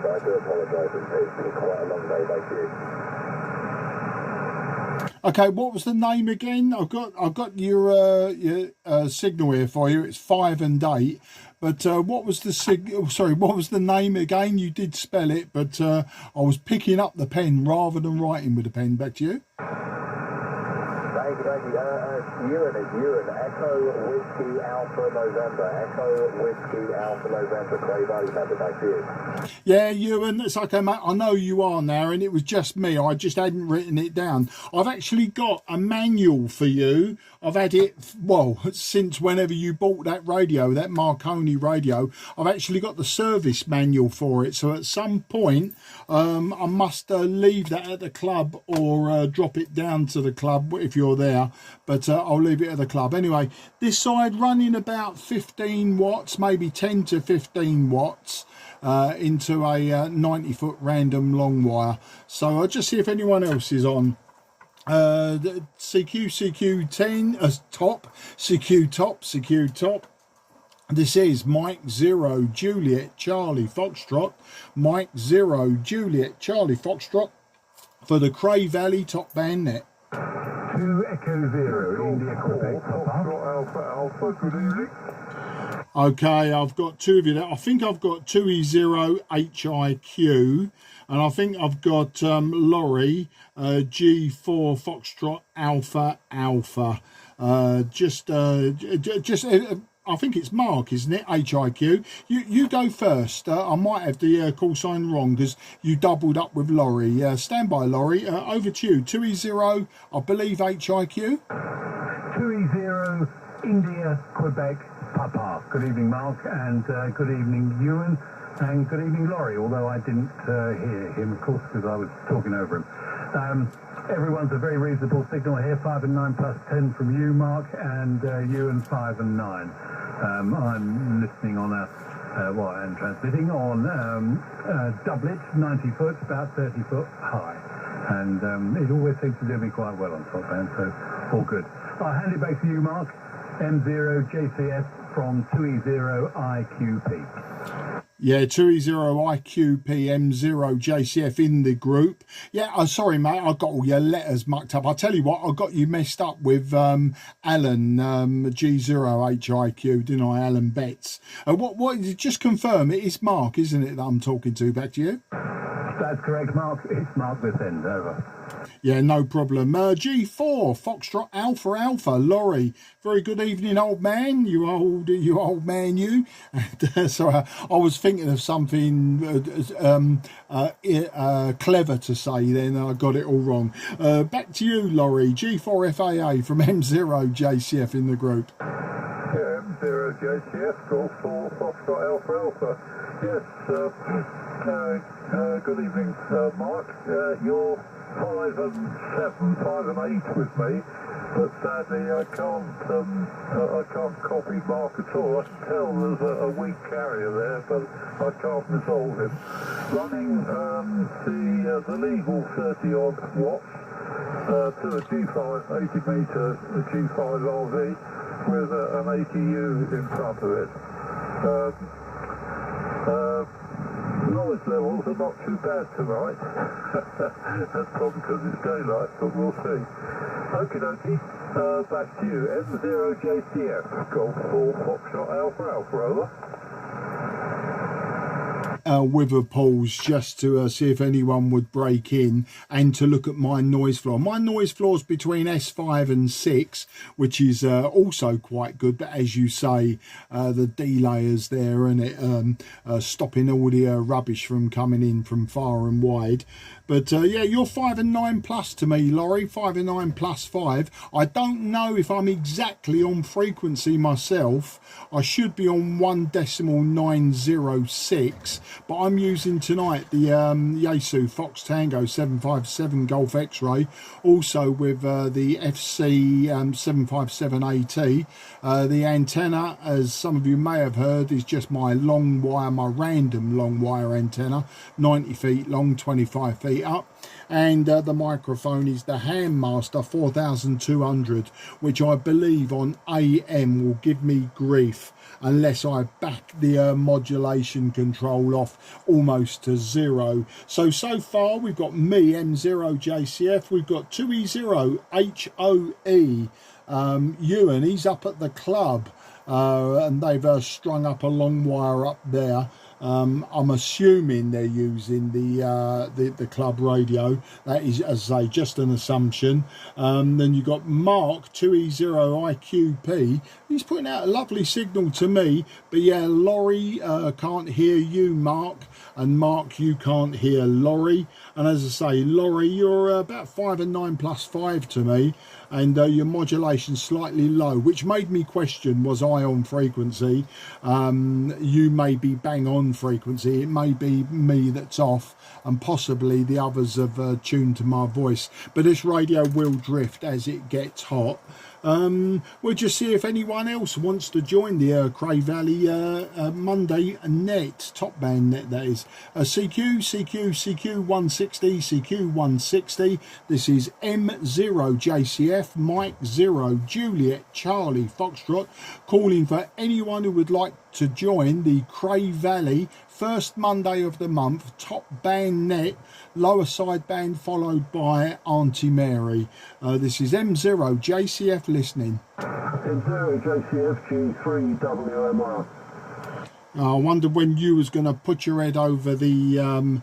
I do apologise. It's been quite a long day, thank you. Okay, what was the name again? I've got your signal here for you. It's 5 and 8. But what was the what was the name again? You did spell it, but I was picking up the pen rather than writing with the pen. Back to you. Thank you. Ewan is Ewan. Echo Whiskey Alpha November. Echo Whiskey Alpha November. Cray Valley member. Back to you. Yeah, Ewan, it's okay, mate. I know you are now, and it was just me. I just hadn't written it down. I've actually got a manual for you. I've had it, well, since whenever you bought that radio, that Marconi radio. I've actually got the service manual for it. So at some point, I must leave that at the club or drop it down to the club if you're there. But I'll leave it at the club. Anyway, this side running about 15 watts, maybe 10 to 15 watts. Into a 90-foot random long wire. So I'll just see if anyone else is on. CQ10 top, CQ top. This is Mike 0 Juliet Charlie Foxtrot, Mike 0 Juliet Charlie Foxtrot for the Cray Valley top band net. 2 Echo 0 India Quebec Alpha, good evening. Okay, I've got two of you there. I think I've got 2E0 HIQ, and I think I've got Laurie G4 Foxtrot Alpha. I think it's Mark, isn't it? HIQ. You go first. I might have the call sign wrong because you doubled up with Laurie. Stand by, Laurie. Over to you. 2E0, I believe HIQ. 2E0 India Quebec Papa. Good evening, Mark, and good evening, Ewan, and good evening, Laurie, although I didn't hear him, of course, because I was talking over him. Everyone's a very reasonable signal here, 5 and 9 plus 10 from you, Mark, and Ewan 5 and 9. I'm listening on and transmitting on doublet, 90 foot, about 30 foot high. And it always seems to do me quite well on top band, so all good. I'll hand it back to you, Mark. M0 JCF from 2E0IQP. Yeah, 2E0IQP M0 JCF in the group. Yeah, sorry, mate, I got all your letters mucked up. I tell you what, I got you messed up with Alan G0HIQ, didn't I? Alan Betts. What? Just confirm it is Mark, isn't it, that I'm talking to? Back to you. That's correct, Mark. It's Mark this end. Over. Yeah, no problem. G4 Foxtrot Alpha, Laurie. Very good evening, old man. You old man, you. So I was thinking of something clever to say. Then I got it all wrong. Back to you, Laurie. G4 FAA from M0 JCF in the group. Yeah, M0 JCF, Golf 4 Foxtrot Alpha. Yes. Good evening, Mark. You're 5 and 7, 5 and 8 with me, but sadly I can't copy Mark at all. I can tell there's a weak carrier there, but I can't resolve him. Running the legal 30 odd watts to a G5 80 metre G5 RV with an ATU in front of it. Noise levels are not too bad tonight. That's probably because it's daylight, but we'll see. Okie dokie, back to you. M0 JCF, Golf 4 Foxtrot Alpha, over. With a pause just to see if anyone would break in and to look at my noise floor. My noise floor is between S5 and 6, which is also quite good, but as you say, the delayers there and it stopping all the rubbish from coming in from far and wide. But yeah, you're 5 and 9 plus to me, Laurie. 5 and 9 plus 5. I don't know if I'm exactly on frequency myself. I should be on 1.906, but I'm using tonight the Yaesu Fox Tango 757 Golf X-Ray, also with the FC 757 AT. The antenna, as some of you may have heard, is just my long wire, my random long wire antenna, 90 feet long, 25 feet up. And the microphone is the Handmaster 4200, which I believe on AM will give me grief unless I back the modulation control off almost to 0. So far we've got me, M0JCF, we've got 2E0HOE, Ewan, he's up at the club, and they've strung up a long wire up there. I'm assuming they're using the club radio. That is, as I say, just an assumption. Then you've got Mark, 2E0IQP. He's putting out a lovely signal to me. But yeah, Laurie can't hear you, Mark. And Mark, you can't hear Laurie. And as I say, Laurie, you're about 5 and 9 plus 5 to me. And your modulation slightly low, which made me question, was I on frequency? You may be bang on frequency. It may be me that's off, and possibly the others have tuned to my voice. But this radio will drift as it gets hot. We'll just see if anyone else wants to join the Cray Valley Monday net, top band net that is. CQ 160, CQ 160. This is M0JCF, Mike 0, Juliet, Charlie, Foxtrot, calling for anyone who would like to join the Cray Valley first Monday of the month top band net, lower side band followed by Auntie Mary. This is M0JCF listening. M0JCF G3WMR. I wondered when you was going to put your head over the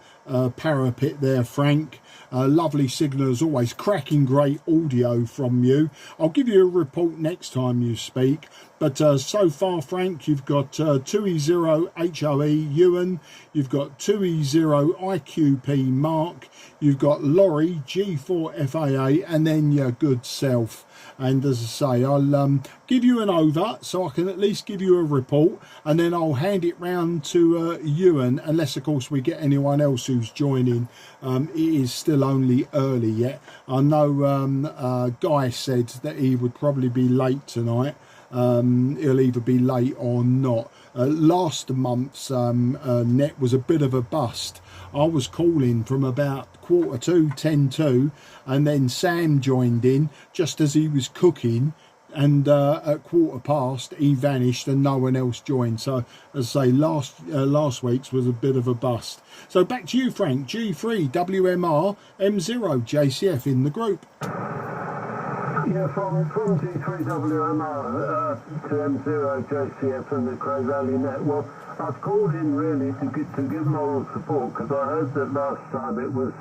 parapet there, Frank. Lovely signal as always, cracking great audio from you. I'll give you a report next time you speak. But so far, Frank, you've got 2E0HOE Ewan, you've got 2E0IQP Mark, you've got Laurie G4FAA, and then your good self. And as I say, I'll give you an over so I can at least give you a report, and then I'll hand it round to Ewan, unless of course we get anyone else who's joining. It is still only early yet. I know Guy said that he would probably be late tonight. He'll either be late or not. Last month's net was a bit of a bust. I was calling from about 1:45, 10:02, and then Sam joined in just as he was cooking, and at 1:15 he vanished and no one else joined. So as I say, last week's was a bit of a bust. So back to you, Frank. G3WMR M0JCF in the group. Yeah, from G3WMR to M0JCF and the Cray Valley net. Well, I've called in really to give moral support, because I heard that last time it was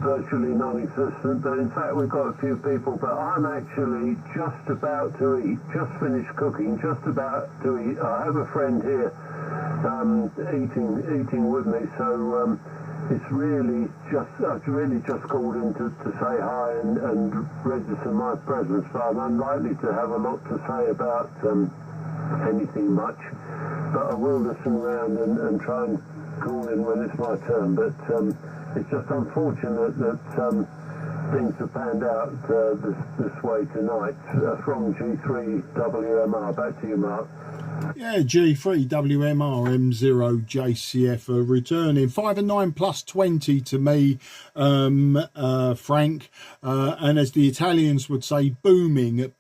virtually non-existent, but in fact we've got a few people. But I'm actually just about to eat, just finished cooking, just about to eat. I have a friend here eating with me, so it's really just, I've really just called in to say hi and register my presence, but I'm unlikely to have a lot to say about anything much. But I will listen around and try and call in when it's my turn. But it's just unfortunate that things have panned out this way tonight. From G3WMR, back to you, Mark. Yeah, G3WMR M0JCF returning 5 and 9 plus 20 to me, Frank, and as the Italians would say, booming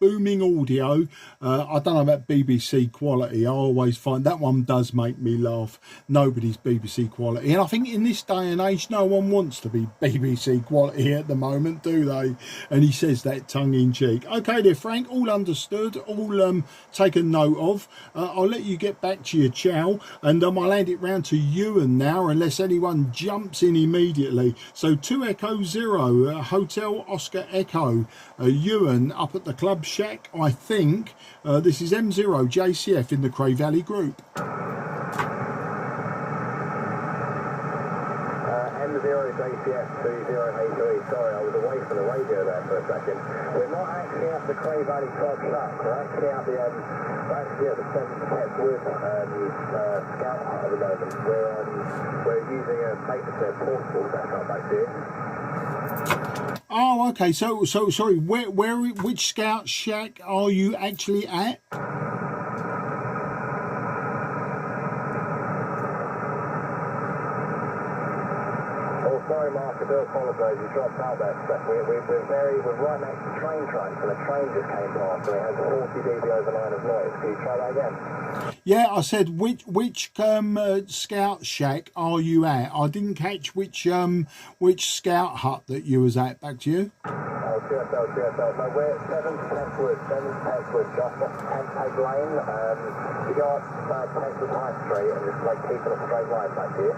audio. I don't know about BBC quality. I always find that one does make me laugh. Nobody's BBC quality, and I think in this day and age no one wants to be BBC quality at the moment, do they? And he says that tongue in cheek. Okay there, Frank, all understood, all taken note of. I'll let you get back to your chow, and I'll hand it round to Ewan now, unless anyone jumps in immediately. So 2 Echo 0, Hotel Oscar Echo, Ewan up at the Club Shack, I think. This is M0JCF in the Cray Valley group. M0JCF 2083. Sorry, I was away from the radio there for a second. We're not actually at the Cray Valley Club Shack. We're actually at the 7th Petwood Scout Hut at the moment. We're using a paper portable setup back here. Oh, okay. So sorry. Which Scout Shack are you actually at? sorry, Mark, I do apologise. You dropped out there. We're right next to train tracks, and a train just came past, and it has 40 dB over 9 of noise. Can you try that again? Yeah, I said which scout shack are you at? I didn't catch which scout hut that you was at. Back to you. QSL. So we're 7th Petwood, just off Peg Lane. You go up Petwood High Street and just like keeping a straight line back to you.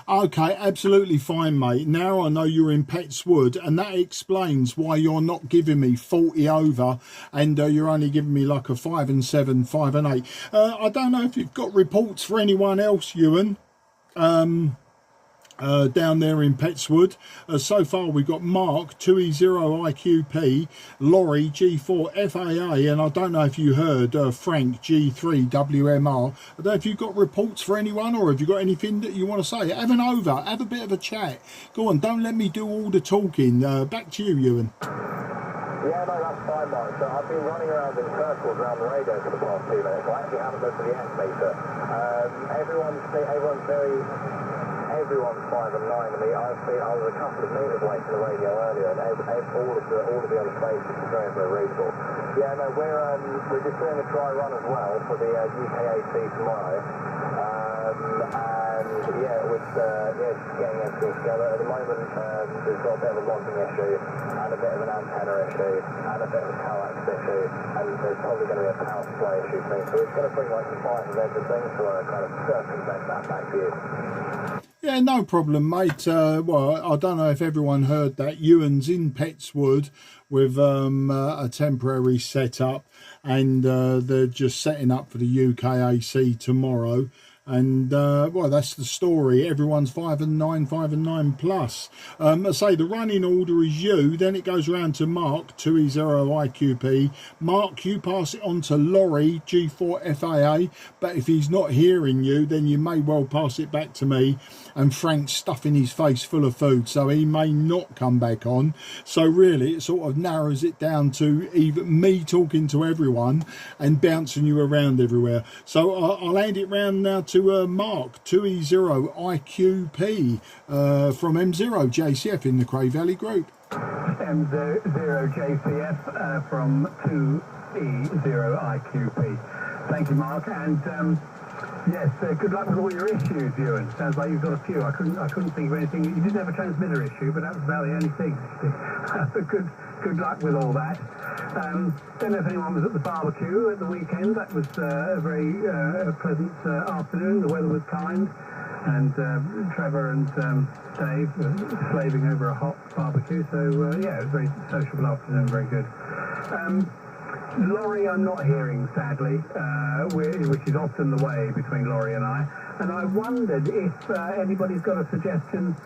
Okay, absolutely fine, mate. Now I know you're in Pettswood, and that explains why you're not giving me 40 over, and you're only giving me like a 5 and 7, 5 and 8. I don't know if you've got reports for anyone else, Ewan. Down there in Pettswood. So far we've got Mark 2E0 IQP, Laurie G4 FAA, and I don't know if you heard Frank G3 WMR. I don't know if you've got reports for anyone, or have you got anything that you want to say. Have an over, have a bit of a chat. Go on, don't let me do all the talking. Back to you, Ewan. Yeah, no, that's fine, Mark. So I've been running around in circles around the radio for the past 2 minutes. I actually haven't looked at the S-meter. Everyone's 5 and 9. I mean, I was a couple of meters away from the radio earlier, and all of the other stations are very, very reasonable. Yeah, no, we're just doing a dry run as well for the UKAC tomorrow. And yeah, just getting everything together. At the moment, we've got a bit of a logging issue, and a bit of an antenna issue, and a bit of a coax issue, and there's probably going to be a power supply issue thing. So it's going to bring like the fight of everything to kind of circumvent that back to you. Yeah, no problem, mate. Well, I don't know if everyone heard that. Ewan's in Pettswood with a temporary setup, and they're just setting up for the UKAC tomorrow. And well, that's the story. Everyone's 5 and 9, 5 and 9 plus. I say the running order is you, then it goes round to Mark 2E0 IQP. Mark, you pass it on to Laurie G4 FAA, but if he's not hearing you, then you may well pass it back to me. And Frank's stuffing his face full of food, so he may not come back on. So really it sort of narrows it down to even me talking to everyone and bouncing you around everywhere. So I'll hand it round now to Mark 2E0 IQP from M0 JCF in the Cray Valley group. M0 JCF from 2E0 IQP. Thank you, Mark, and yes, good luck with all your issues, Ewan. Sounds like you've got a few. I couldn't think of anything. You didn't have a transmitter issue, but that was about the only thing. But good luck with all that. Don't know if anyone was at the barbecue at the weekend. That was a very pleasant afternoon. The weather was kind, and Trevor and Dave were slaving over a hot barbecue. So yeah, it was a very sociable afternoon. Very good. Laurie, I'm not hearing, sadly, which is often the way between Laurie and I. And I wondered if anybody's got a suggestion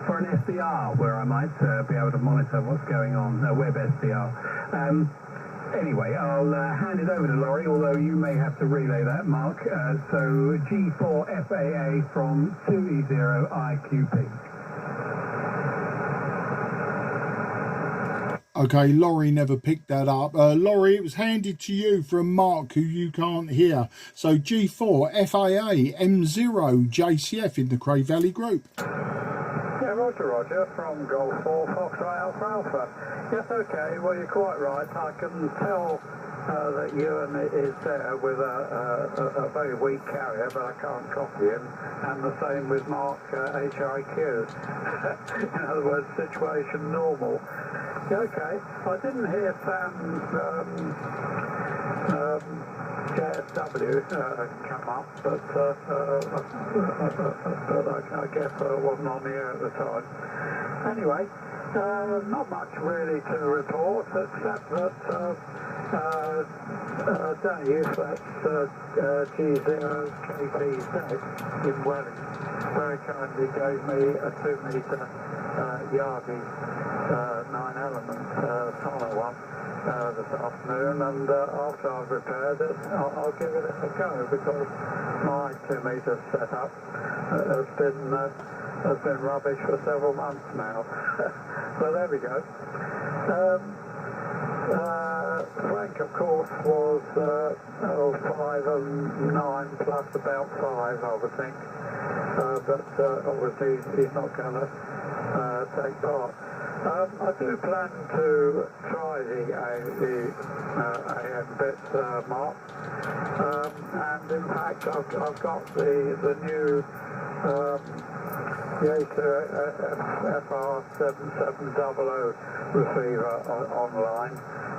for an SDR where I might be able to monitor what's going on, web SDR. Anyway, I'll hand it over to Laurie, although you may have to relay that, Mark. So G4 FAA from 2E0 IQP. Okay, Laurie never picked that up. Laurie, it was handed to you from Mark, who you can't hear. So G4 FAA M0 JCF in the Cray Valley group. Yeah, Roger, from Golf 4 Foxtrot Alpha Alpha. Yes, okay, well, you're quite right. I can tell that Ewan is there with a very weak carrier, but I can't copy him. And the same with Mark HIQ. In other words, situation normal. Okay, I didn't hear Sam's JSW come up, but I guess I wasn't on the air at the time. Anyway, not much really to report, except that Dave, that's G0KPZ in Welling, very kindly gave me a 2-metre Yardie 9-element solar one this afternoon, and after I've repaired it, I'll give it a go, because my 2-metre setup has been rubbish for several months now. So there we go. Frank, of course, was 5 and 9 plus about 5, I would think. but obviously he's not going to take part. I do plan to try the AM bit, Mark, and in fact I've got the new FR7700 receiver online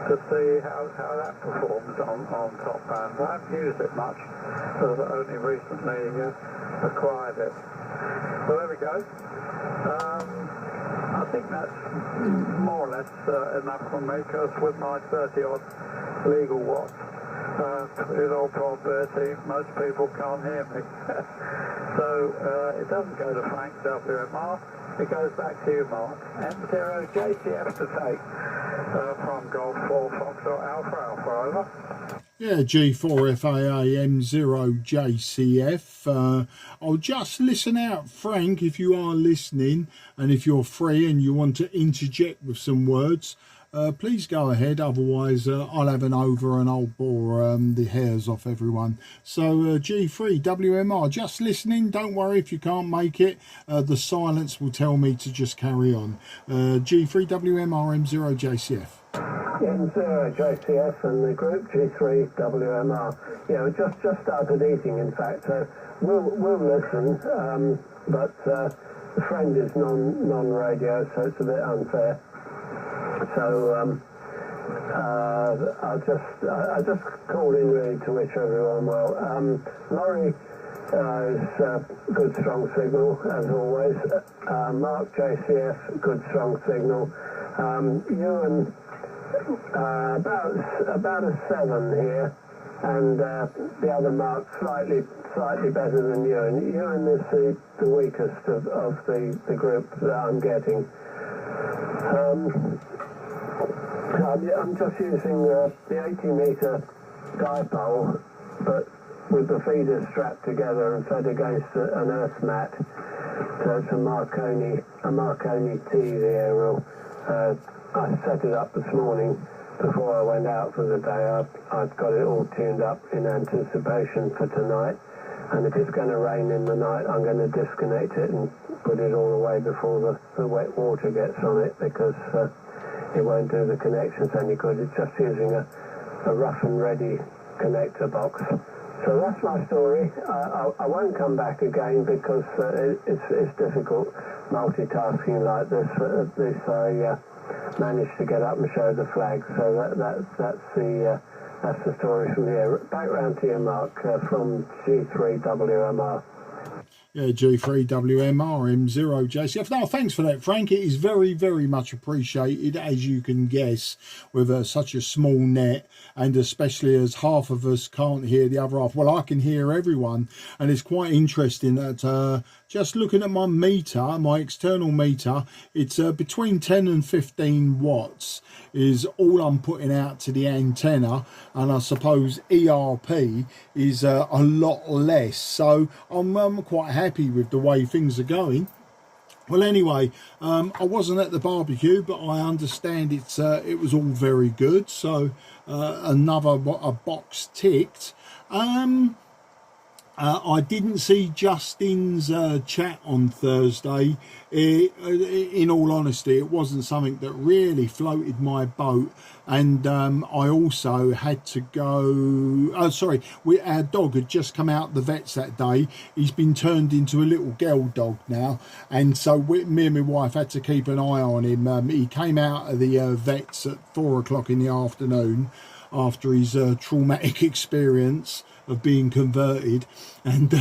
to see how that performs on top band. I haven't used it much, I've only recently acquired it. So there we go. I think that's more or less enough for me, because with my 30-odd legal watts, in all probability, most people can't hear me. So it doesn't go to Frank WMR, it goes back to you, Mark. M0 JCF to take from Golf 4 Foxtrot Alpha Alpha, over. Yeah, G4FAAM0JCF. I'll just listen out, Frank, if you are listening, and if you're free and you want to interject with some words, please go ahead. Otherwise, I'll have an over and I'll bore the hairs off everyone. So, G3WMR, just listening. Don't worry if you can't make it. The silence will tell me to just carry on. G3WMR M0JCF. M0 JCF and the group G3WMR. Yeah, we just started eating, in fact, so we'll listen, but the friend is non-radio, so it's a bit unfair. So I just called in really to wish everyone well. Laurie is good strong signal as always. Mark JCF, good strong signal. Ewan, about a 7 here, and the other Mark slightly better than Ewan. Ewan is the weakest of the group that I'm getting. I'm just using the 80-metre dipole, but with the feeders strapped together and fed against an earth mat. So it's a Marconi T, the aerial. I set it up this morning before I went out for the day. I've got it all tuned up in anticipation for tonight. And if it's going to rain in the night, I'm going to disconnect it and put it all away before the wet water gets on it, because it won't do the connections any good. It's just using a rough and ready connector box. So that's my story. I won't come back again because it's difficult multitasking like this. At least I managed to get up and show the flag. So that's the story from here. Back round to you, Mark, from G3WMR. Yeah, G3WMR M0JCF. Now, thanks for that, Frank. It is very, very much appreciated, as you can guess, with such a small net, and especially as half of us can't hear the other half. Well, I can hear everyone, and it's quite interesting that just looking at my meter, my external meter, it's between 10 and 15 watts is all I'm putting out to the antenna, and I suppose ERP is a lot less. So I'm quite happy with the way things are going. Well, anyway, I wasn't at the barbecue, but I understand it was all very good. So a box ticked. I didn't see Justin's chat on Thursday. In all honesty, it wasn't something that really floated my boat, and I also had to go. Our dog had just come out the vets that day. He's been turned into a little girl dog now, and so me and my wife had to keep an eye on him. He came out of the vets at 4 o'clock in the afternoon after his traumatic experience of being converted, and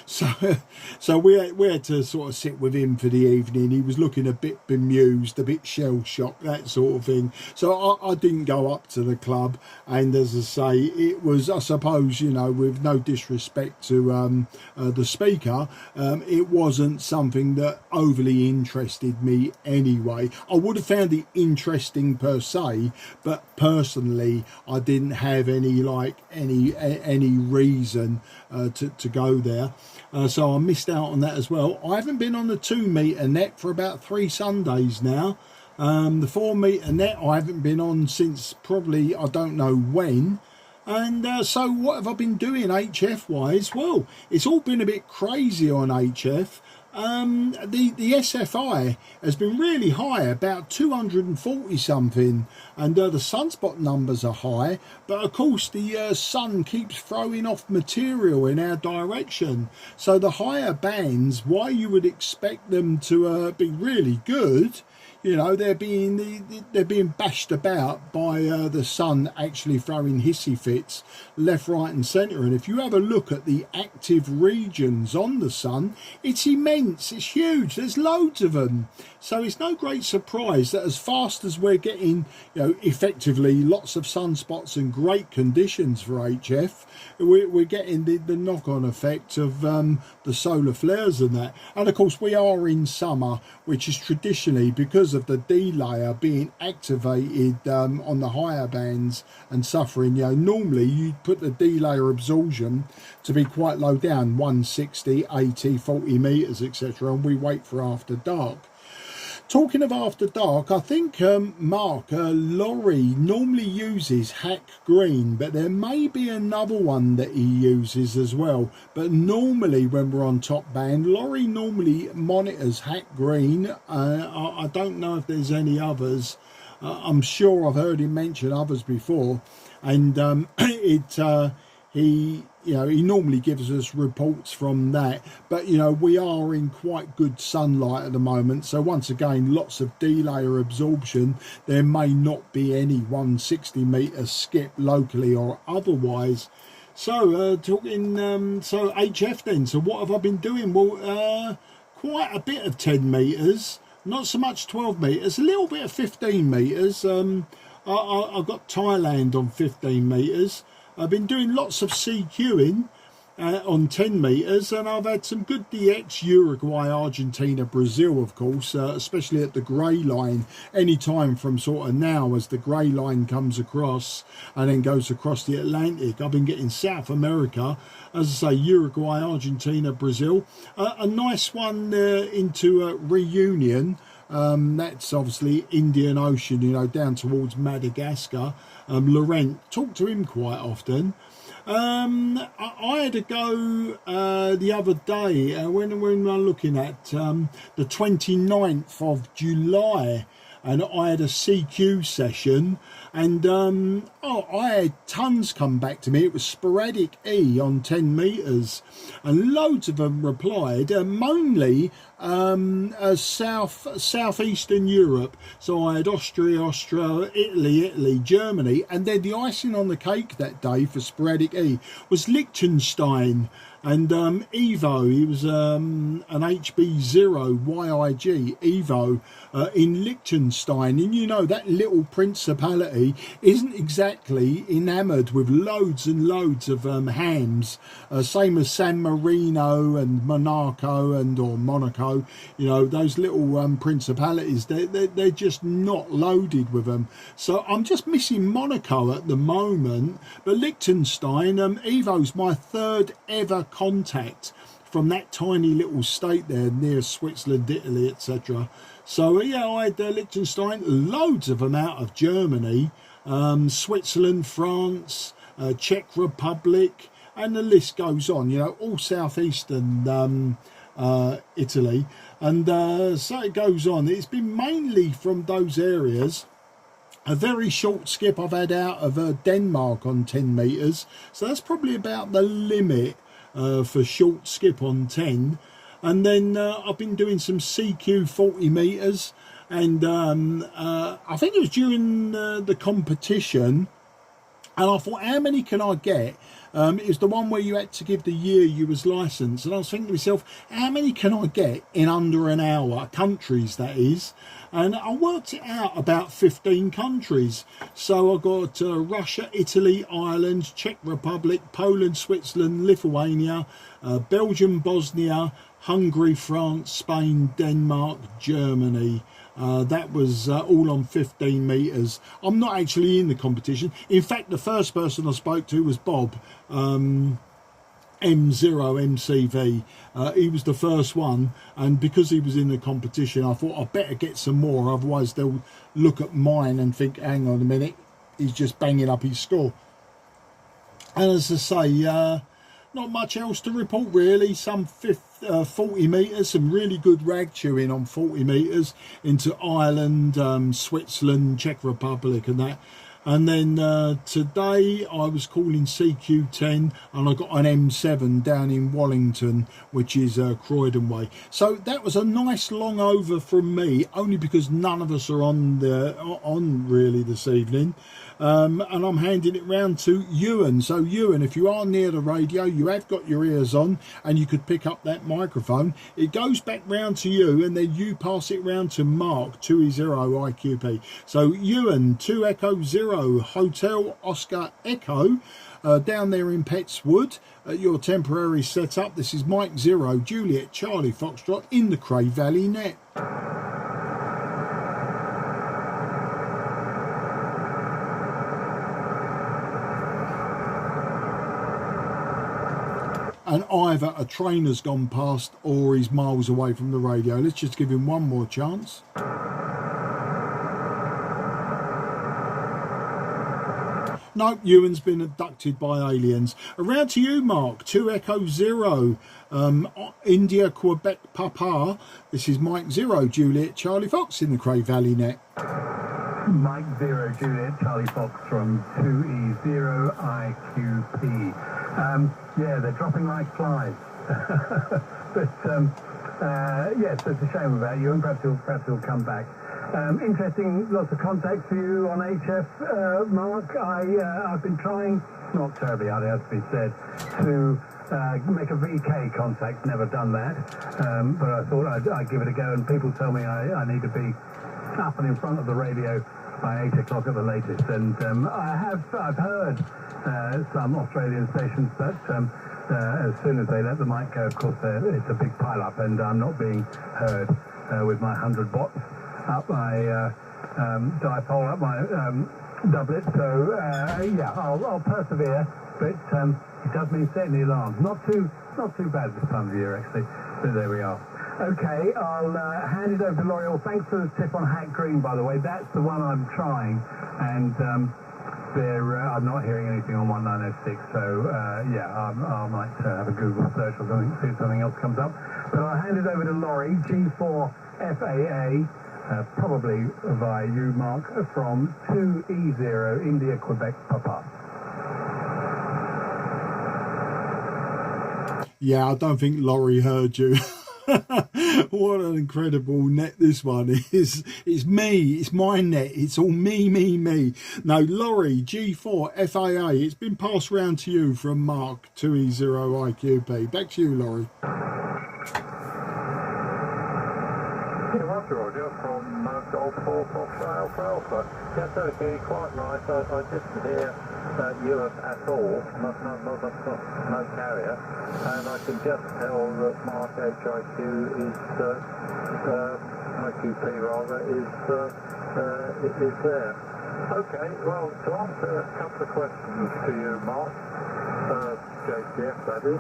so we had to sort of sit with him for the evening. He was looking a bit bemused, a bit shell-shocked, that sort of thing. So I didn't go up to the club, and as I say, it was, I suppose, you know, with no disrespect to the speaker, it wasn't something that overly interested me anyway. I would have found it interesting per se, but personally I didn't have any reason to go there, so I missed out on that as well. I haven't been on the 2 metre net for about 3 Sundays now. The 4 metre net I haven't been on since probably I don't know when. And so what have I been doing HF wise? Well, it's all been a bit crazy on HF. The SFI has been really high, about 240 something, and the sunspot numbers are high, but of course the sun keeps throwing off material in our direction, so the higher bands, why you would expect them to be really good, you know, they're being bashed about by the sun actually throwing hissy fits left, right and centre. And if you have a look at the active regions on the sun, it's immense, it's huge, there's loads of them. So it's no great surprise that as fast as we're getting, you know, effectively lots of sunspots and great conditions for HF, we're getting the knock-on effect of the solar flares and that. And of course we are in summer, which is traditionally, because of the D layer being activated on the higher bands and suffering, you know, normally you'd put the D layer absorption to be quite low down, 160, 80, 40 meters, etc., and we wait for after dark. Talking of after dark, I think Mark Laurie normally uses Hack Green, but there may be another one that he uses as well. But normally when we're on top band, Laurie normally monitors Hack Green. I don't know if there's any others. I'm sure I've heard him mention others before, and he normally gives us reports from that. But you know, we are in quite good sunlight at the moment, so once again lots of D layer absorption. There may not be any 160 meter skip locally or otherwise. So talking so HF then, so what have I been doing? Well, quite a bit of 10 meters, not so much 12 meters, a little bit of 15 meters. I got Thailand on 15 meters. I've been doing lots of CQing on 10 meters, and I've had some good DX, Uruguay, Argentina, Brazil, of course, especially at the grey line. Any time from sort of now, as the grey line comes across and then goes across the Atlantic, I've been getting South America, as I say, Uruguay, Argentina, Brazil. A nice one into Reunion. That's obviously Indian Ocean, you know, down towards Madagascar. Laurent, talk to him quite often. I had a go the other day when we were looking at the 29th of July, and I had a CQ session, and I had tons come back to me. It was sporadic E on 10 meters, and loads of them replied, mainly southeastern Europe. So I had Austria, Italy, Germany, and then the icing on the cake that day for sporadic E was Liechtenstein. And Evo, he was an HB0 YIG Evo in Liechtenstein, and you know that little principality isn't exactly enamoured with loads and loads of hams, same as San Marino and Monaco or Monaco. You know, those little principalities, they're just not loaded with them. So I'm just missing Monaco at the moment, but Liechtenstein, Evo's my third ever contact from that tiny little state there near Switzerland, Italy, etc. So yeah, I had Liechtenstein, loads of them out of Germany, Switzerland, France, Czech Republic, and the list goes on, you know, all southeastern Italy, and so it goes on. It's been mainly from those areas. A very short skip I've had out of Denmark on 10 meters, so that's probably about the limit for short skip on 10. And then I've been doing some CQ 40 meters, and I think it was during the competition, and I thought, how many can I get? It was the one where you had to give the year you was licensed, and I was thinking to myself, how many can I get in under an hour, countries that is? And I worked it out, about 15 countries. So I got Russia, Italy, Ireland, Czech Republic, Poland, Switzerland, Lithuania, Belgium, Bosnia, Hungary, France, Spain, Denmark, Germany. That was all on 15 meters. I'm not actually in the competition. In fact, the first person I spoke to was Bob, M0MCV. He was the first one, and because he was in the competition, I thought I'd better get some more, otherwise they'll look at mine and think, hang on a minute, he's just banging up his score. And as I say, not much else to report really. Some 40 metres, some really good rag chewing on 40 metres into Ireland, Switzerland, Czech Republic and that. And then today I was calling CQ10 and I got an M7 down in Wallington, which is Croydon way. So that was a nice long over from me, only because none of us are on really this evening. And I'm handing it round to Ewan. So Ewan, if you are near the radio, you have got your ears on and you could pick up that microphone. It goes back round to you and then you pass it round to Mark, 2E0 IQP. So Ewan, 2 Echo 0 Hotel Oscar Echo, down there in Pettswood at your temporary setup. This is Mike 0 Juliet Charlie Foxtrot in the Cray Valley net. And either a trainer's gone past or he's miles away from the radio. Let's just give him one more chance. No, Ewan's been abducted by aliens. Around to you, Mark. 2 Echo 0, India, Quebec, Papa. This is Mike 0, Juliet, Charlie Fox in the Cray Valley net. Mike 0, Juliet, Charlie Fox from 2E0 IQP. Yeah, they're dropping like flies. But yes, it's a shame about you, and perhaps he'll come back. Interesting, lots of contacts for you on HF, Mark. I've been trying, not terribly hard, it has to be said, to make a VK contact. Never done that, but I thought I'd give it a go. And people tell me I need to be up and in front of the radio by 8 o'clock at the latest. And I've heard some Australian stations that as soon as they let the mic go, of course, it's a big pile-up, and I'm not being heard with my 100 watts up my dipole, up my doublet. So yeah, I'll persevere, but it does mean setting the alarms. Not too bad this time of year actually. So there we are. Okay, I'll hand it over to Laurie. Well, thanks for the tip on Hack Green, by the way. That's the one I'm trying, and I'm not hearing anything on 1906. So yeah, I might have a Google search or something, see if something else comes up. But I'll hand it over to Laurie, G4 FAA. Probably via you, Mark, from 2E0 India, Quebec, Papa. Yeah, I don't think Laurie heard you. What an incredible net this one is. It's me, it's my net, it's all me. No, Laurie, G4 FAA, it's been passed round to you from Mark, 2E0 IQP. Back to you, Laurie. Roger, from Golf 4 Foxtrot Alpha. Yes, okay, quite right. I didn't hear Europe at all, no carrier, and I can just tell that Mark HIQ is IQP rather is there. Okay, well, to answer a couple of questions to you, Mark, JCF that is.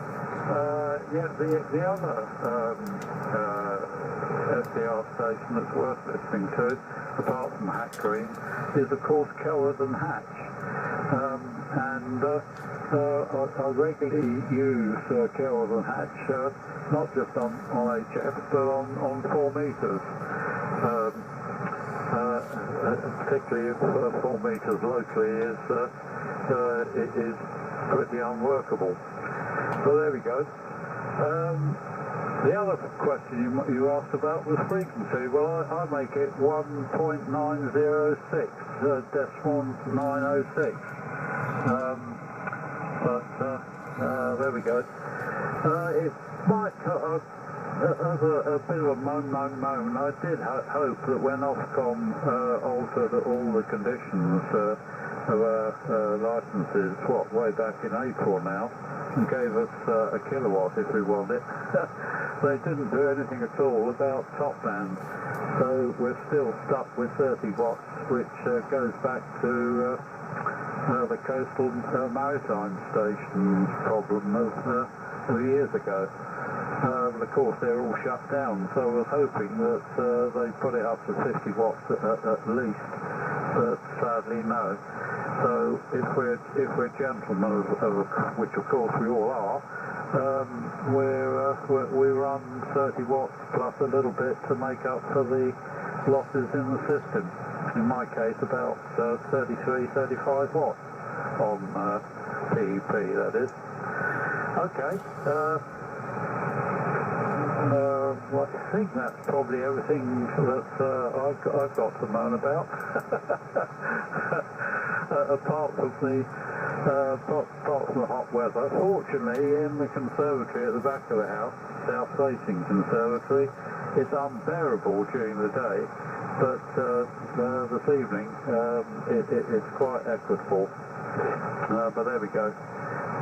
Yeah, the other SDR station that's worth listening to, apart from Hack Green, is of course Kelwood and Hatch. And I regularly use Kelwood and Hatch, not just on HF, but on 4 metres. Particularly if 4 metres locally is pretty unworkable. So there we go. The other question you asked about was frequency. Well, I make it 1.906, decimal 906. But there we go. It might, as a bit of a moan, I did hope that when Ofcom altered all the conditions of our licenses, way back in April now, and gave us a kilowatt if we want it. They didn't do anything at all about top band, so we're still stuck with 30 watts, which goes back to the coastal maritime stations problem of years ago. Of course, they're all shut down, so I was hoping that they put it up to 50 watts at least, but sadly no. So if we're gentlemen, which of course we all are, we run 30 watts plus a little bit to make up for the losses in the system. In my case, about 33, 35 watts on PEP, that is. Okay. Well, I think that's probably everything that I've got to moan about. Apart from the hot weather. Fortunately, in the conservatory at the back of the house, south-facing conservatory, it's unbearable during the day, but this evening it's quite equitable. But there we go.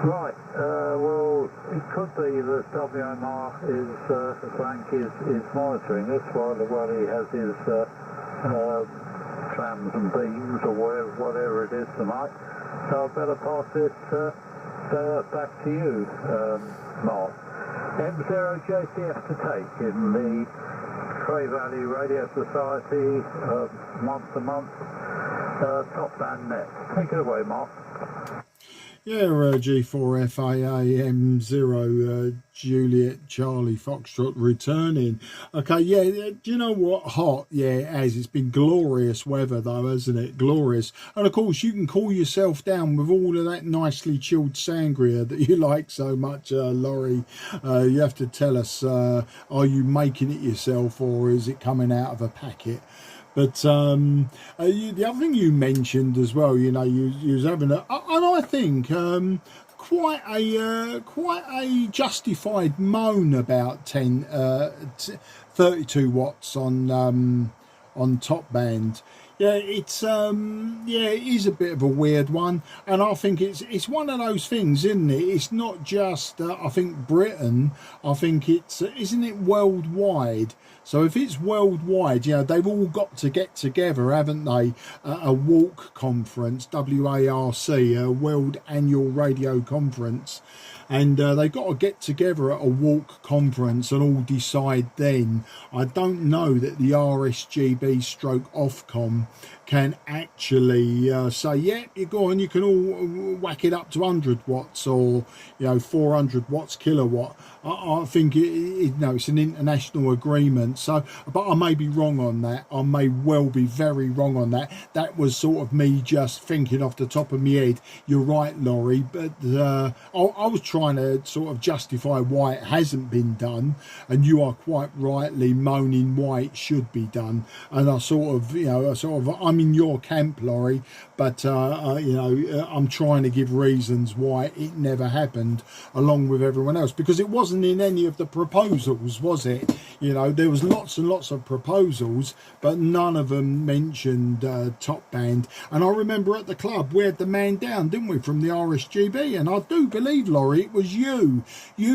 Right, well, it could be that WMR Frank is monitoring this while he has his trams and beams or whatever it is tonight. So I'd better pass it back to you, Mark. M0JCF to take in the Cray Valley Radio Society month-to-month top band net. Take it away, Mark. Yeah, G4FAAM0 Juliet Charlie Foxtrot returning. Okay, yeah, do you know what? Hot, yeah, it has. It's been glorious weather though, hasn't it? Glorious. And of course, you can cool yourself down with all of that nicely chilled sangria that you like so much, Laurie. You have to tell us, are you making it yourself or is it coming out of a packet? But the other thing you mentioned as well, you know, you was having and I think quite a justified moan about 32 watts on top band. Yeah, it is a bit of a weird one, and I think it's one of those things, isn't it? It's not just I think Britain. I think isn't it worldwide? So if it's worldwide, you know, they've all got to get together, haven't they? A WARC conference, WARC, a World Annual Radio Conference. And they've got to get together at a WARC conference and all decide then. I don't know that the RSGB stroke Ofcom can actually say, yeah, you go on, you can all whack it up to 100 watts or, 400 watts kilowatt. I think it's an international agreement. So, but I may be wrong on that. I may well be very wrong on that. That was sort of me just thinking off the top of my head. You're right, Laurie, but I was trying to sort of justify why it hasn't been done, and you are quite rightly moaning why it should be done. And I I'm in your camp, Laurie, but I'm trying to give reasons why it never happened, along with everyone else, because it wasn't in any of the proposals, was it? There was lots and lots of proposals, but none of them mentioned top band. And I remember at the club we had the man down, didn't we, from the RSGB, and I do believe, Laurie, it was you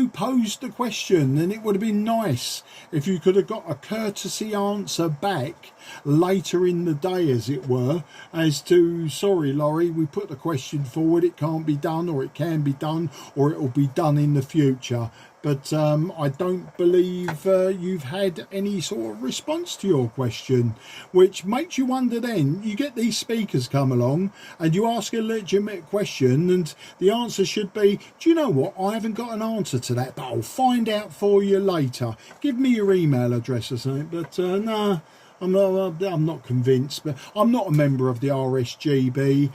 posed the question, and it would have been nice if you could have got a courtesy answer back later in the day, as it were, as to, sorry Laurie, we put the question forward, it can't be done, or it can be done, or it will be done in the future. But I don't believe you've had any sort of response to your question, which makes you wonder then. You get these speakers come along and you ask a legitimate question and the answer should be, do you know what, I haven't got an answer to that, but I'll find out for you later. Give me your email address or something. But no. I'm not convinced, but I'm not a member of the RSGB,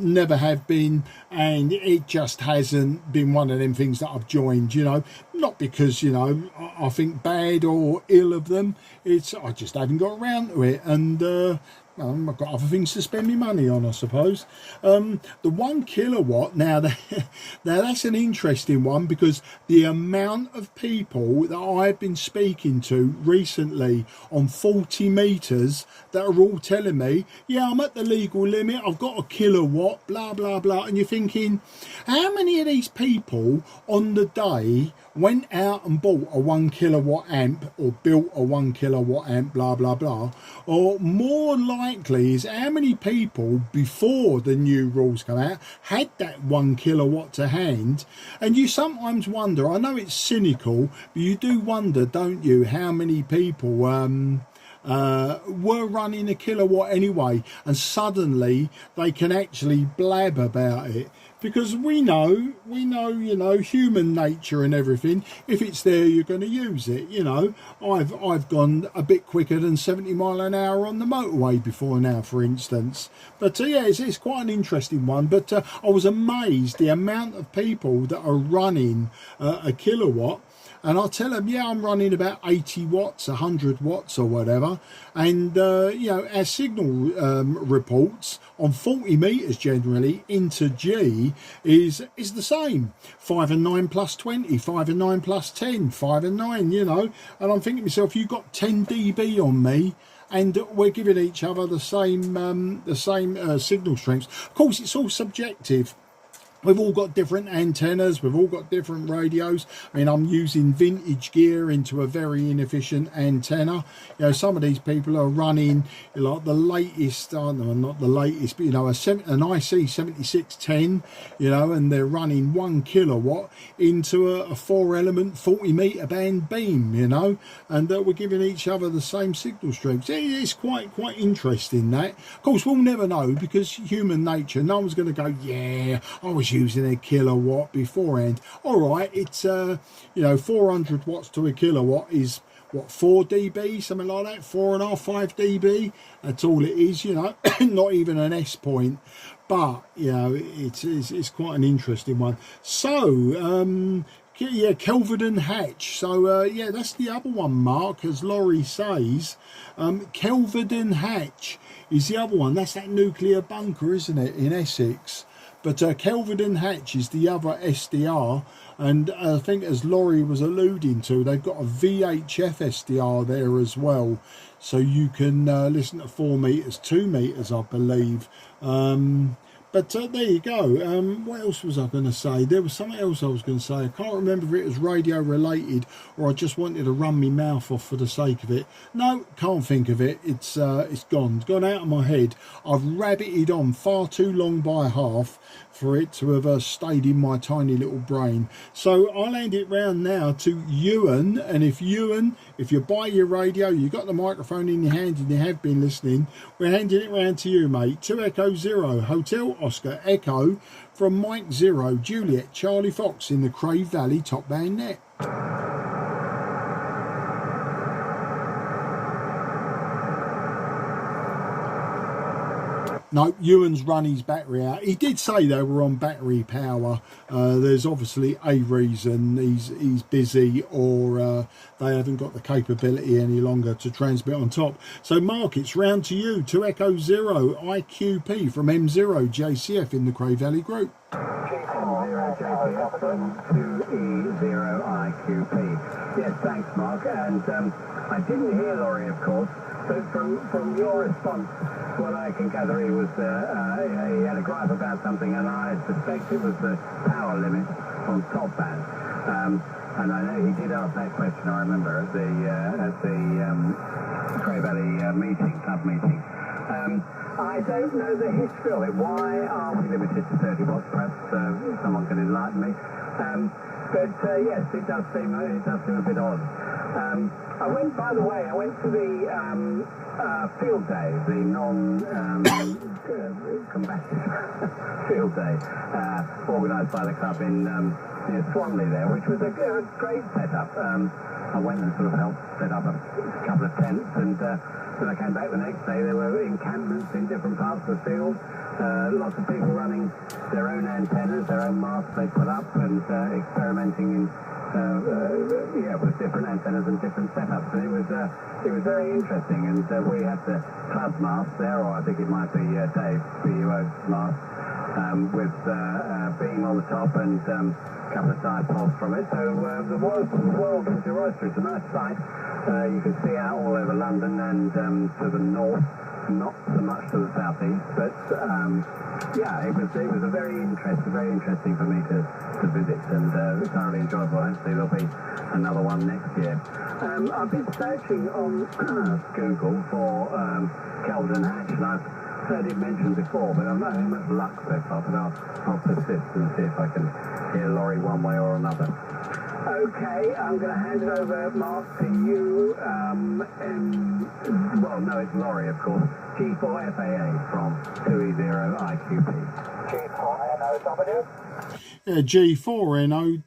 never have been, and it just hasn't been one of them things that I've joined, not because, I think bad or ill of them, I just haven't got around to it, and I've got other things to spend my money on, I suppose. The 1 kilowatt, now that's an interesting one, because the amount of people that I've been speaking to recently on 40 metres that are all telling me, yeah, I'm at the legal limit, I've got a kilowatt, blah, blah, blah. And you're thinking, how many of these people on the day went out and bought a 1 kilowatt amp or built a 1 kilowatt amp, blah, blah, blah? Or more likely is how many people before the new rules come out had that 1 kilowatt to hand? And you sometimes wonder, I know it's cynical, but you do wonder, don't you, how many people were running a kilowatt anyway, and suddenly they can actually blab about it. Because we know, you know, human nature and everything. If it's there, you're going to use it. You know, I've gone a bit quicker than 70 mile an hour on the motorway before now, for instance. But yeah, it's quite an interesting one. But I was amazed the amount of people that are running a kilowatt. And I'll tell them, yeah, I'm running about 80 watts, 100 watts or whatever. And, you know, our signal reports on 40 metres generally into G is the same. 5 and 9 plus 20, 5 and 9 plus 10, 5 and 9, you know. And I'm thinking to myself, you've got 10 dB on me, and we're giving each other the same signal strengths. Of course, it's all subjective. We've all got different antennas, we've all got different radios. I mean, I'm using vintage gear into a very inefficient antenna. You know, some of these people are running like the latest, not the latest, but you know, an IC 7610, you know, and they're running 1 kilowatt into a 4-element 40 metre band beam, you know, and we're giving each other the same signal strengths. It's quite interesting, that. Of course, we'll never know, because human nature, no one's going to go, yeah, I was using a kilowatt beforehand. All right, it's you know, 400 watts to a kilowatt is what, 4 dB, something like that, 4.5, 5 dB. That's all it is, you know. Not even an S point, but you know, it's quite an interesting one. So yeah, Kelvedon Hatch. So yeah, that's the other one, Mark, as Laurie says. Kelvedon Hatch is the other one. That's that nuclear bunker, isn't it, in Essex? But Kelvedon Hatch is the other SDR, and I think, as Laurie was alluding to, they've got a VHF SDR there as well, so you can listen to 4 metres, 2 metres, I believe. But there you go. What else was I going to say? There was something else I was going to say. I can't remember if it was radio related or I just wanted to run my mouth off for the sake of it. No, can't think of it. It's gone. It's gone out of my head. I've rabbited on far too long by half for it to have stayed in my tiny little brain. So I'll hand it round now to Ewan. And if you buy your radio, you got the microphone in your hand and you have been listening, we're handing it round to you, mate. 2 Echo 0 Hotel Oscar Echo from Mike 0 Juliet Charlie Fox in the Cray Valley top band net. No, Ewan's run his battery out. He did say they were on battery power. There's obviously a reason. He's busy, or they haven't got the capability any longer to transmit on top. So Mark, it's round to you. 2 Echo 0 IQP from M0 JCF in the Cray Valley group. 0 JCF from 2E0 IQP. Yes, thanks, Mark. And I didn't hear Laurie, of course. So from your response, what I can gather, he had a gripe about something, and I suspect it was the power limit on top band. And I know he did ask that question, I remember, at the Cray Valley club meeting. I don't know the history of it. Why are we limited to 30 watts? Perhaps someone can enlighten me. But yes, it does seem a bit odd. I went to the field day, the non-combative field day, organised by the club in near Swanley there, which was a great setup. I went and sort of helped set up a couple of tents, and when I came back the next day, there were encampments in different parts of the field. Lots of people running their own antennas, their own masts they put up, and experimenting in with different antennas and different setups. And it was very interesting. And we had the club mast there, or I think it might be Dave BUO's mast, with beam on the top and a couple of dipoles from it. So the world is your oyster. It's a nice sight. You can see out all over London and to the north. Not so much to the southeast, but yeah, it was a very interesting for me to visit, and thoroughly enjoyable. Hopefully there'll be another one next year. I've been searching on Google for Kelvedon Hatch, and I've heard it mentioned before, but I've not had much luck so far. But I'll persist and see if I can hear Laurie one way or another. Okay, I'm going to hand it over, Mark, to you. Well, no, it's Laurie, of course. G4FAA from 2E0IQP. G4NOW. G4NOW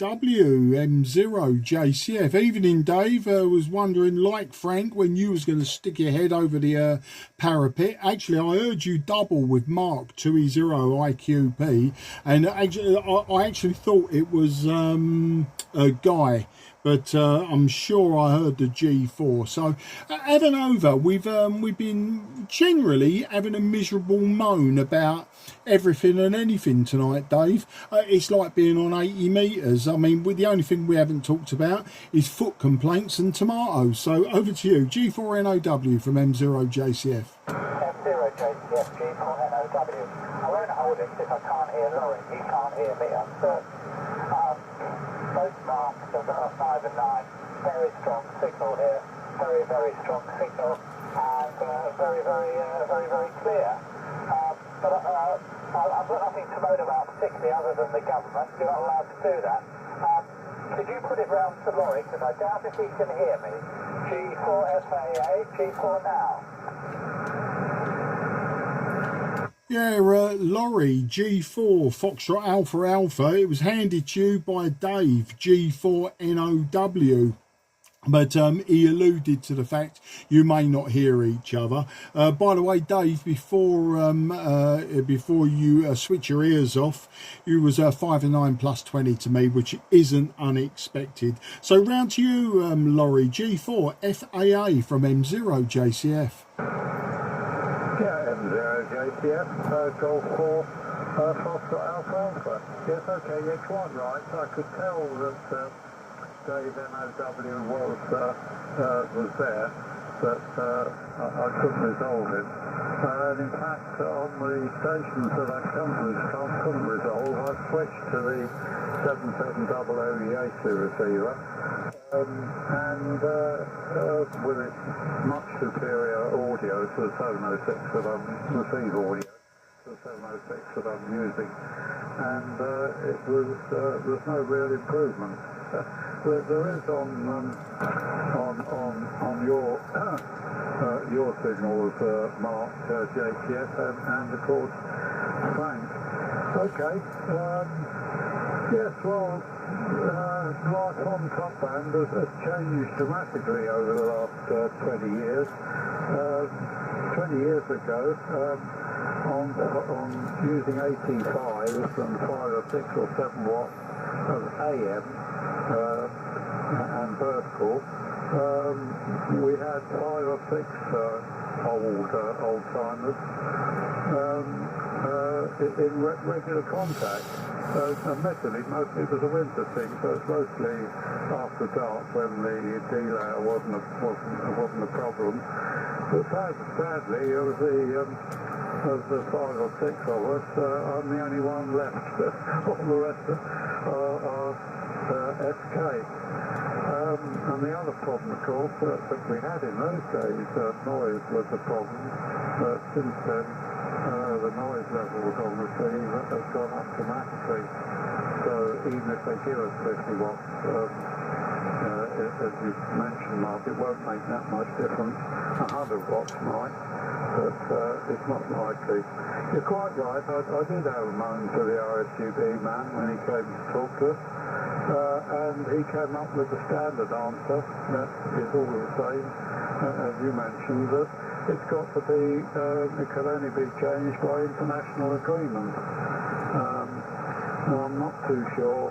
M0JCF. Evening, Dave. Was wondering, like Frank, when you was going to stick your head over the parapet. Actually, I heard you double with Mark 2E0IQP, and actually, I actually thought it was a guy. But I'm sure I heard the G4. So, having over, we've been generally having a miserable moan about everything and anything tonight, Dave. It's like being on 80 metres. I mean, the only thing we haven't talked about is foot complaints and tomatoes. So, over to you, G4NOW from M0JCF. M0JCF, G4NOW. I won't hold it if I can't hear Laurie. He can't hear me, I'm certain. Both marks of 5 and 9, very strong signal here, very, very strong signal, and very, very clear. But I've got nothing to moan about particularly other than the government. You're not allowed to do that. Could you put it round to Laurie, because I doubt if he can hear me. G4FAA, G4 now. Yeah, Laurie, G4, Foxtrot Alpha Alpha. It was handed to you by Dave, G4NOW. But he alluded to the fact you may not hear each other. By the way, Dave, before you switch your ears off, you was 5 and 9 plus 20 to me, which isn't unexpected. So round to you, Laurie, G4 FAA from M0JCF. Yeah, M0JCF, Golf 4, Foxtrot Alpha Alpha. Yes, okay, you're quite right. I could tell that Dave NOW was there, but I couldn't resolve it. And in fact, on the stations that I couldn't resolve, I switched to the 7700 Yaesu receiver. And with its much superior audio to the 706 that I'm receive audio to the 706 that I'm using, and there's no real improvement. There is on your signals, Mark, JTF, and of course Frank. Okay. Yes, well, life on top band has changed dramatically over the last 20 years. 20 years ago, on using 85s and 5 or 6 or 7 watts of AM and vertical, we had 5 or 6 old timers in regular contact. Admittedly, mostly it was a winter thing, so it's mostly after dark when the delay wasn't a problem. But sadly, of the 5 or 6 of us, I'm the only one left. All the rest are SK. And the other problem, of course, that we had in those days, noise was a problem. But since then, the noise levels on the receive have gone up dramatically. So even if they give us 50 watts, as you mentioned, Mark, it won't make that much difference. 100 watts might, but it's not likely. You're quite right. I did have a moan to the RSUB man when he came to talk to us. And he came up with the standard answer, that is all the same, as you mentioned, that it's got to be, it can only be changed by international agreement. Now, I'm not too sure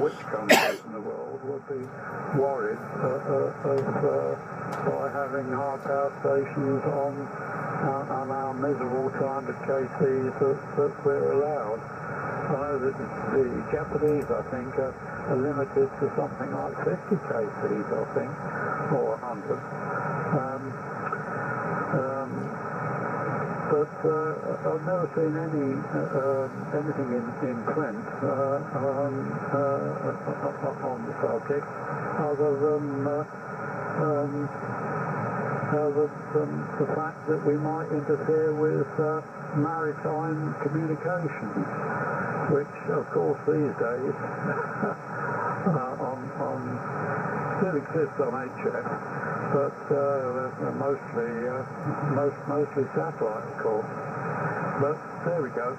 which countries in the world would be worried by having high power stations on our miserable 200 kcs that we're allowed. I know that the Japanese, I think, are limited to something like 50 kcs, I think, or 100. But I've never seen anything in print on the subject, other than the fact that we might interfere with maritime communications, which, of course, these days still exists on HF, but mostly satellite, of course. But there we go.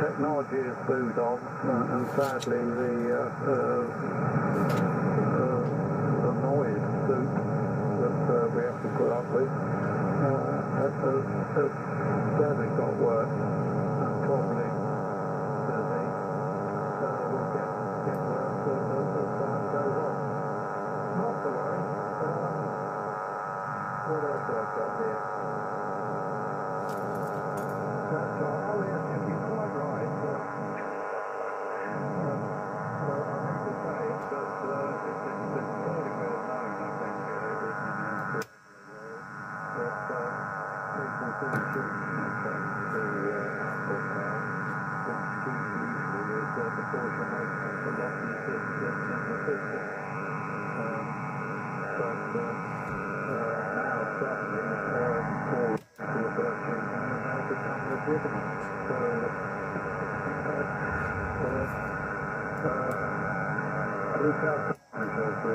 Technology has moved on, and sadly the noise suit that we have to put up with has sadly got worse, and probably will get worse as time goes on. Not to worry. What else have I got here? That's all. Oh, yes, you're quite right. Well, I have to say that it's fairly well known, I think, that people do choose to put now, which usually is the proportion of the losses in the system. But now suddenly all researching has become legitimate. So look out as the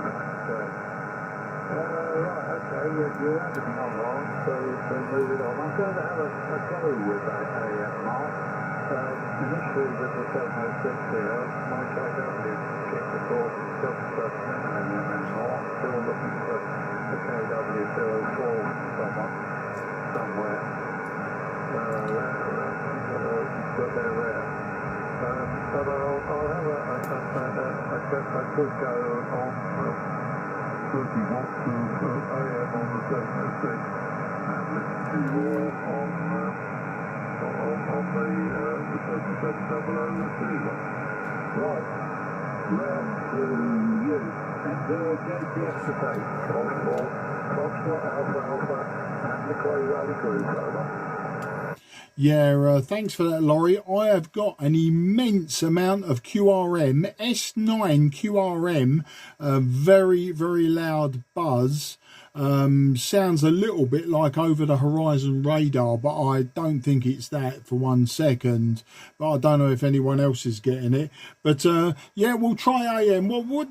night says. Right, okay, you're editing on long, so move it on. I'm going to have a go with a mark. Initially with the 706 here, my KW kicked the course, doesn't touch anything anymore. Still looking for the KW 204 somewhere. But they're rare. But I'll have I could go on 30 watts of AM on the 706 and listen to more on the 7700 receiver. Right, round to you. And JPS to take. Calling for Foxtrot Alpha and the Cray Rally Group. Over. Yeah, thanks for that, Laurie. I have got an immense amount of QRM, S9 QRM, very, very loud buzz. Sounds a little bit like over the horizon radar, but I don't think it's that for 1 second. But I don't know if anyone else is getting it. But yeah, we'll try AM. What we'll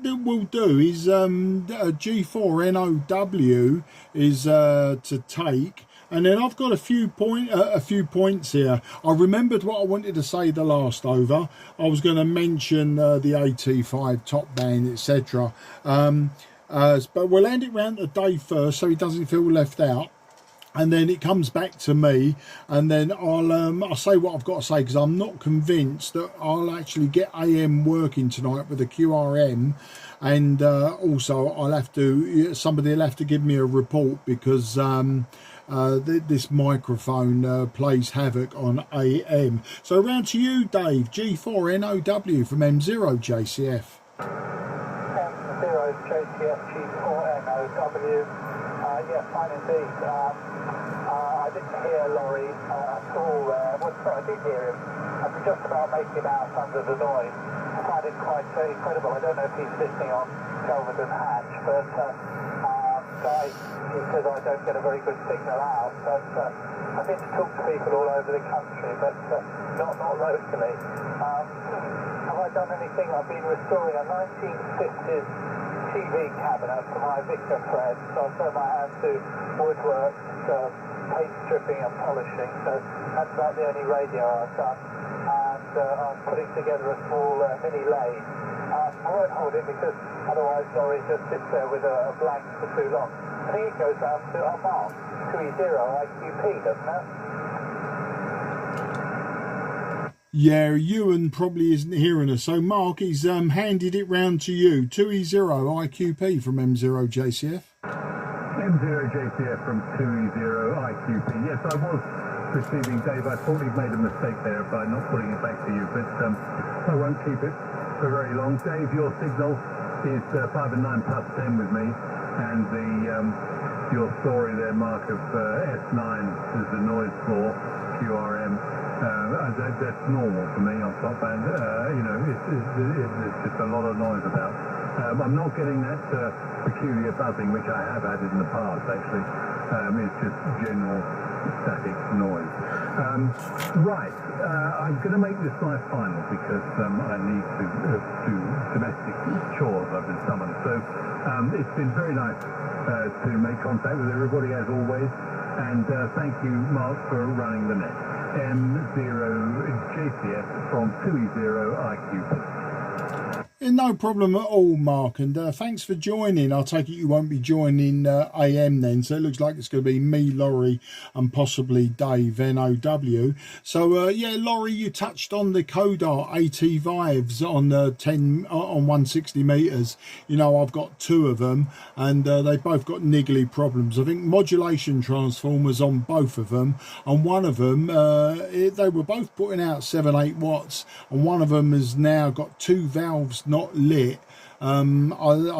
do is G4 NOW is to take. And then I've got a few points here. I remembered what I wanted to say the last over. I was going to mention the AT5 top band, etc. But we'll hand it round to Dave first, so he doesn't feel left out. And then it comes back to me, and then I'll say what I've got to say, because I'm not convinced that I'll actually get AM working tonight with the QRM. And also somebody will have to give me a report, because this microphone plays havoc on AM. So round to you, Dave. G4 NOW from M0 JCF. M0 JCF G4 NOW. Yes, fine indeed. I didn't hear Laurie at all. Well, sorry, I did hear him. I could just about make him out under the noise. I find it quite incredible. I don't know if he's listening on Kelvedon Hatch, but guys, he says I don't get a very good signal out. But I've been to talk to people all over the country, but not locally. Have I done anything? I've been restoring a 1950s TV cabinet for my Victor friend, so I've thrown my hand to woodwork, paint stripping and polishing, so that's about the only radio I've done. And I'm putting together a small mini lathe. I won't hold it because otherwise Laurie just sits there with a blank for too long. I think it goes down to our mark, 2E0 IQP, doesn't it? Yeah, Ewan probably isn't hearing us. So Mark, he's handed it round to you. 2E0 IQP from M0 JCF. M0 JCF from 2E0 IQP. Yes, I was receiving Dave. I thought he'd made a mistake there by not putting it back to you, but I won't keep it for very long. Dave, your signal is 5 and 9 plus 10 with me, and your story there, Mark, of S9 as the noise floor, QRM. That's normal for me on top band. You know, it's just a lot of noise about. I'm not getting that peculiar buzzing which I have had in the past, actually. It's just general static noise. Right, I'm going to make this my final because I need to do domestic chores. I've been summoned. So it's been very nice to make contact with everybody as always. And thank you, Mark, for running the net. M0JCS from 2E0IQP. No problem at all, Mark, and thanks for joining. I'll take it you won't be joining AM then, so it looks like it's going to be me, Laurie, and possibly Dave, NOW. So, yeah, Laurie, you touched on the Kodar AT Vives on 160 metres. You know, I've got two of them, and they both got niggly problems. I think modulation transformers on both of them, and one of them, they were both putting out 7-8 watts, and one of them has now got two valves not lit. I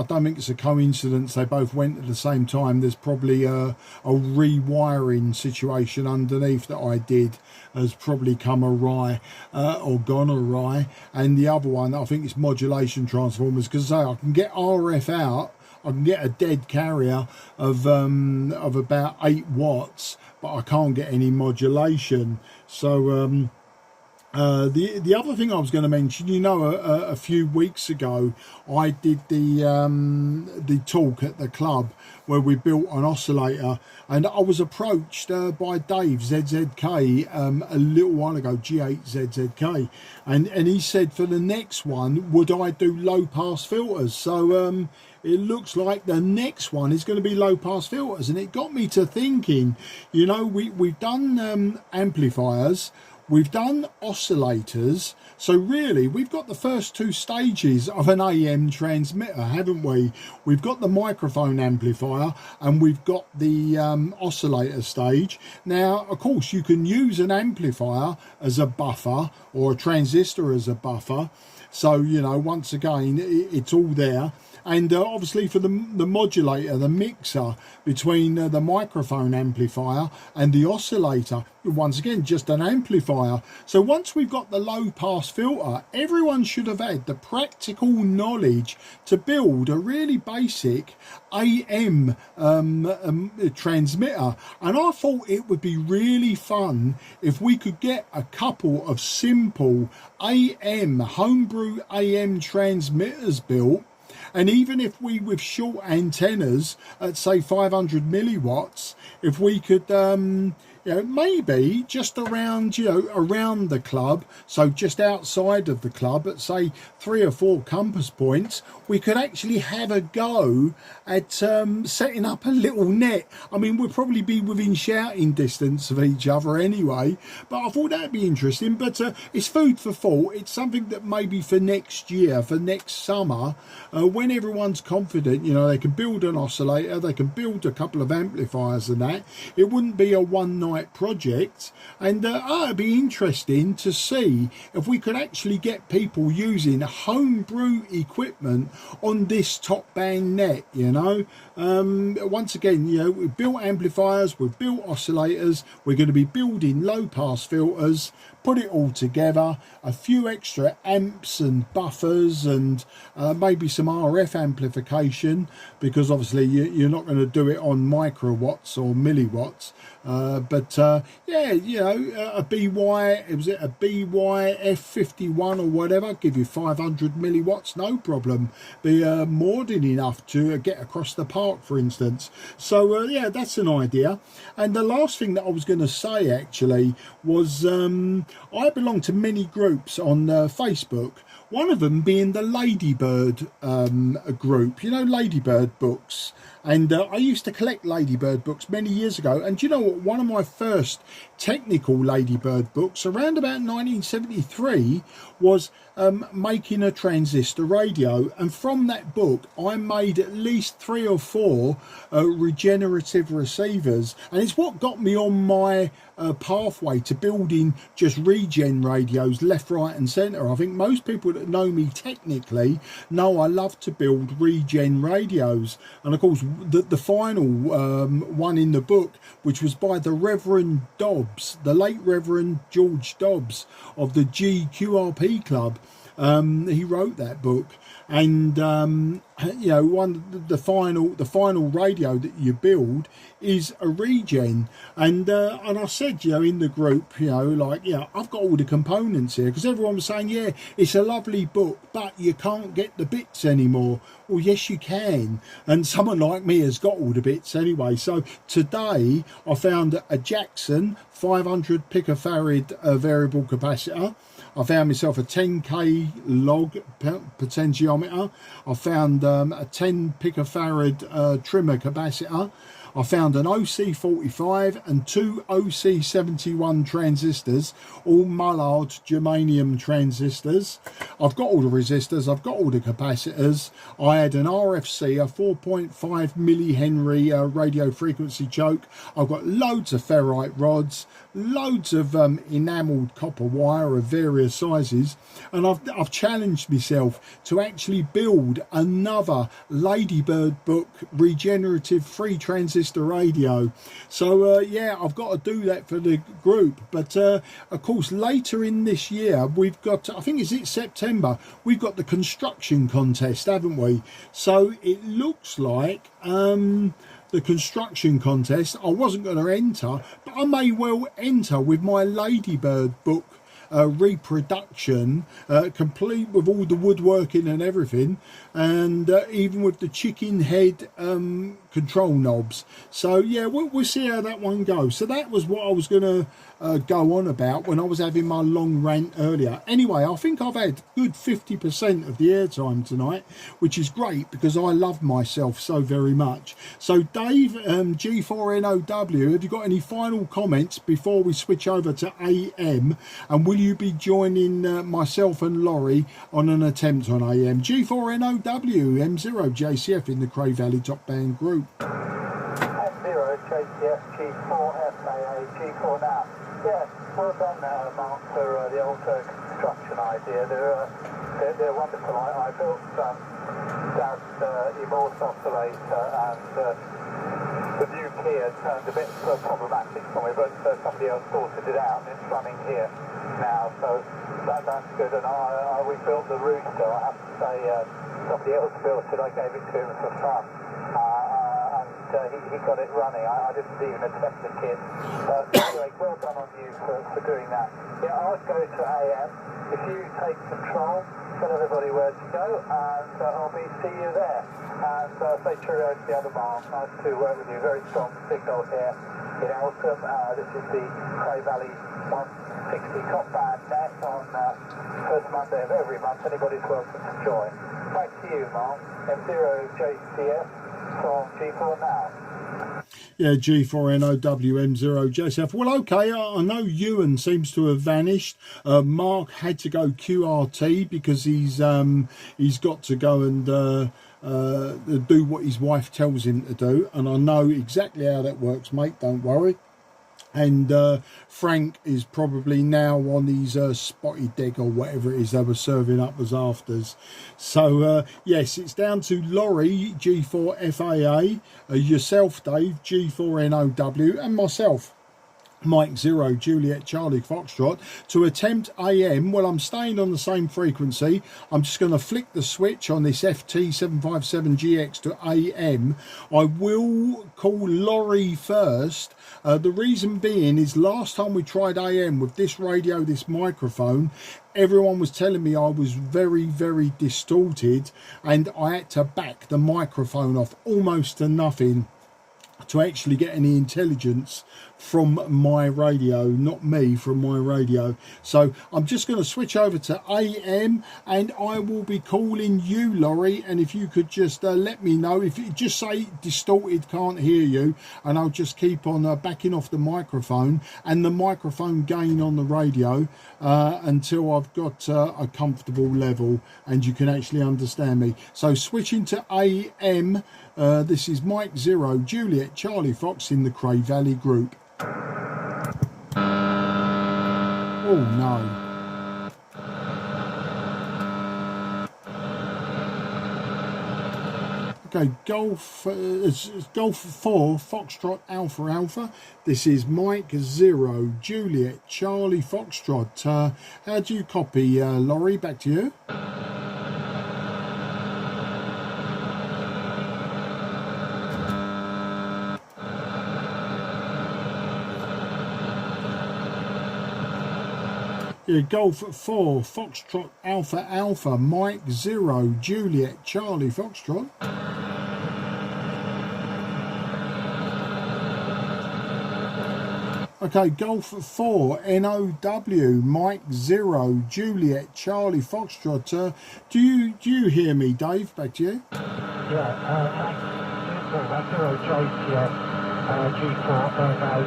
don't think it's a coincidence they both went at the same time. There's probably a rewiring situation underneath that I did has probably come awry or gone awry, and the other one I think it's modulation transformers, because I can get RF out, I can get a dead carrier of about 8 watts, but I can't get any modulation. So the other thing I was going to mention, you know, a few weeks ago I did the talk at the club where we built an oscillator, and I was approached by Dave ZZK a little while ago, G8 ZZK, and he said for the next one would I do low pass filters. So it looks like the next one is going to be low pass filters, and it got me to thinking, you know, we've done amplifiers, we've done oscillators, so really we've got the first two stages of an AM transmitter, haven't we? We've got the microphone amplifier and we've got the oscillator stage. Now, of course, you can use an amplifier as a buffer or a transistor as a buffer. So, you know, once again, it's all there. And obviously for the modulator, the mixer between the microphone amplifier and the oscillator, once again, just an amplifier. So once we've got the low pass filter, everyone should have had the practical knowledge to build a really basic AM transmitter. And I thought it would be really fun if we could get a couple of simple AM, homebrew AM transmitters built. And even if we, with short antennas at say 500 milliwatts, if we could, you know, maybe just around, you know, around the club, so just outside of the club at say 3 or 4 compass points, we could actually have a go at setting up a little net. I mean, we'll probably be within shouting distance of each other anyway, but I thought that'd be interesting. But it's food for thought. It's something that maybe for next year, for next summer, when everyone's confident, you know, they can build an oscillator, they can build a couple of amplifiers and that, it wouldn't be a one-night project. And it'd be interesting to see if we could actually get people using homebrew equipment on this top band net, you know. Once again, you know, we've built amplifiers, we've built oscillators, we're going to be building low pass filters, put it all together, a few extra amps and buffers, and maybe some RF amplification, because obviously you're not going to do it on microwatts or milliwatts. But yeah, you know, a BY, was it a BYF51 or whatever, give you 500 milliwatts, no problem. Be more than enough to get across the park, for instance. So yeah, that's an idea. And the last thing that I was going to say actually was I belong to many groups on Facebook. One of them being the Ladybird group, you know, Ladybird books. And I used to collect Ladybird books many years ago. And do you know what? One of my first technical Ladybird books around about 1973 was making a transistor radio. And from that book, I made at least 3 or 4 regenerative receivers. And it's what got me on my pathway to building just regen radios left, right and centre. I think most people that know me technically know I love to build regen radios. And of course the final one in the book, which was by the Reverend Dobbs, the late Reverend George Dobbs of the GQRP Club, He wrote that book, and you know, the final radio that you build is a regen, and I said, you know, in the group, you know, like, yeah, I've got all the components here, because everyone was saying, yeah, it's a lovely book, but you can't get the bits anymore. Well, yes, you can, and someone like me has got all the bits anyway. So today I found a Jackson 500 picofarad variable capacitor. I found myself a 10k log potentiometer. I found a 10 picofarad trimmer capacitor. I found an OC45 and two OC71 transistors, all Mullard germanium transistors. I've got all the resistors, I've got all the capacitors. I had an RFC, a 4.5 millihenry radio frequency choke. I've got loads of ferrite rods, loads of enamelled copper wire of various sizes, and I've challenged myself to actually build another Ladybird book regenerative free transistor radio. So yeah, I've got to do that for the group. But of course, later in this year we've got, I think it's September, we've got the construction contest, haven't we? So it looks like the construction contest, I wasn't going to enter, but I may well enter with my Ladybird book reproduction, complete with all the woodworking and everything, and even with the chicken head control knobs. So yeah, we'll see how that one goes. So that was what I was going to go on about when I was having my long rant earlier. Anyway, I think I've had good 50% of the airtime tonight, which is great because I love myself so very much. So Dave, G4NOW, have you got any final comments before we switch over to AM, and will you be joining myself and Laurie on an attempt on AM? G4NOW, M0 JCF in the Cray Valley Top Band group. M0 JCF G4FAA G4 now. Yeah, well done Mark, for the old construction idea. They're wonderful. I built that Immorse oscillator, and the new Kia turned a bit problematic for me, but somebody else sorted it out, and it's running here now, so that's good. And we built the rooster. I have to say, somebody else built it. I gave it to him for fun, and he got it running. I didn't even attempt the kit. Anyway, well done on you for doing that. Yeah, I'll go to AM. If you take control, tell everybody where to go, and I'll see you there. And say cheerio to the other Mark. Nice to work with you. Very strong signal here in Eltham. This is the Cray Valley 160 top band net on first Monday of every month. Anybody's welcome to join. Back to you, Mark. M0 JCF from G4 now. Yeah, G4NOW, M0JSF. Well, okay, I know Ewan seems to have vanished. Mark had to go QRT because he's got to go and do what his wife tells him to do. And I know exactly how that works, mate, don't worry. And Frank is probably now on his spotted deck or whatever it is they were serving up as afters. So yes, it's down to Laurie, G4FAA, yourself Dave, G4NOW, and myself, Mike 0 Juliet Charlie Foxtrot, to attempt AM. Well, I'm staying on the same frequency. I'm just going to flick the switch on this FT757GX to AM. I will call Laurie first. The reason being is last time we tried AM with this radio, this microphone, everyone was telling me I was very, very distorted, and I had to back the microphone off almost to nothing to actually get any intelligence from my radio, not me, from my radio. So I'm just going to switch over to AM, and I will be calling you, Laurie, and if you could just let me know, if you just say distorted, can't hear you, and I'll just keep on backing off the microphone and the microphone gain on the radio until I've got a comfortable level and you can actually understand me. So switching to AM, this is Mike 0 Juliet Charlie Fox in the Cray Valley group. Oh no. Okay, Golf 4 Foxtrot Alpha Alpha. This is Mike 0 Juliet Charlie Foxtrot. How do you copy, Laurie? Back to you. Yeah, Golf 4 Foxtrot Alpha Alpha Mike 0 Juliet Charlie Foxtrot. Okay, Golf 4 NOW Mike 0 Juliet Charlie Foxtrot. Do you hear me, Dave? Back to you. Yeah, thanks. 0 JTF G4 NOW.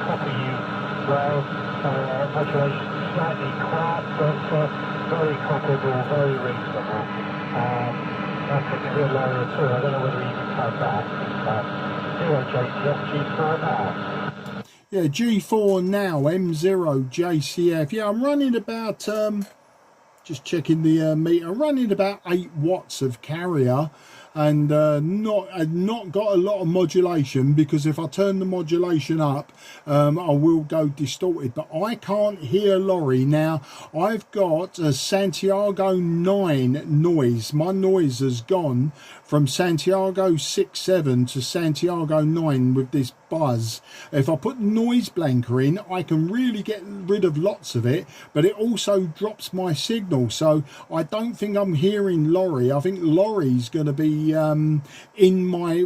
Copy you well. Modulation slightly quiet, but very copyable, very reasonable. Nothing a bit lower at all. I don't know whether you can cut that. 0 JTF G4 now. Yeah, G4 now, M0 JCF. Yeah, I'm running about, just checking the meter, I'm running about 8 watts of carrier, and not got a lot of modulation, because if I turn the modulation up, I will go distorted. But I can't hear Laurie. Now, I've got a Santiago 9 noise. My noise has gone from Santiago 6.7 to Santiago 9 with this buzz. If I put noise blanker in, I can really get rid of lots of it, but it also drops my signal. So I don't think I'm hearing Laurie. I think Laurie's going to be in my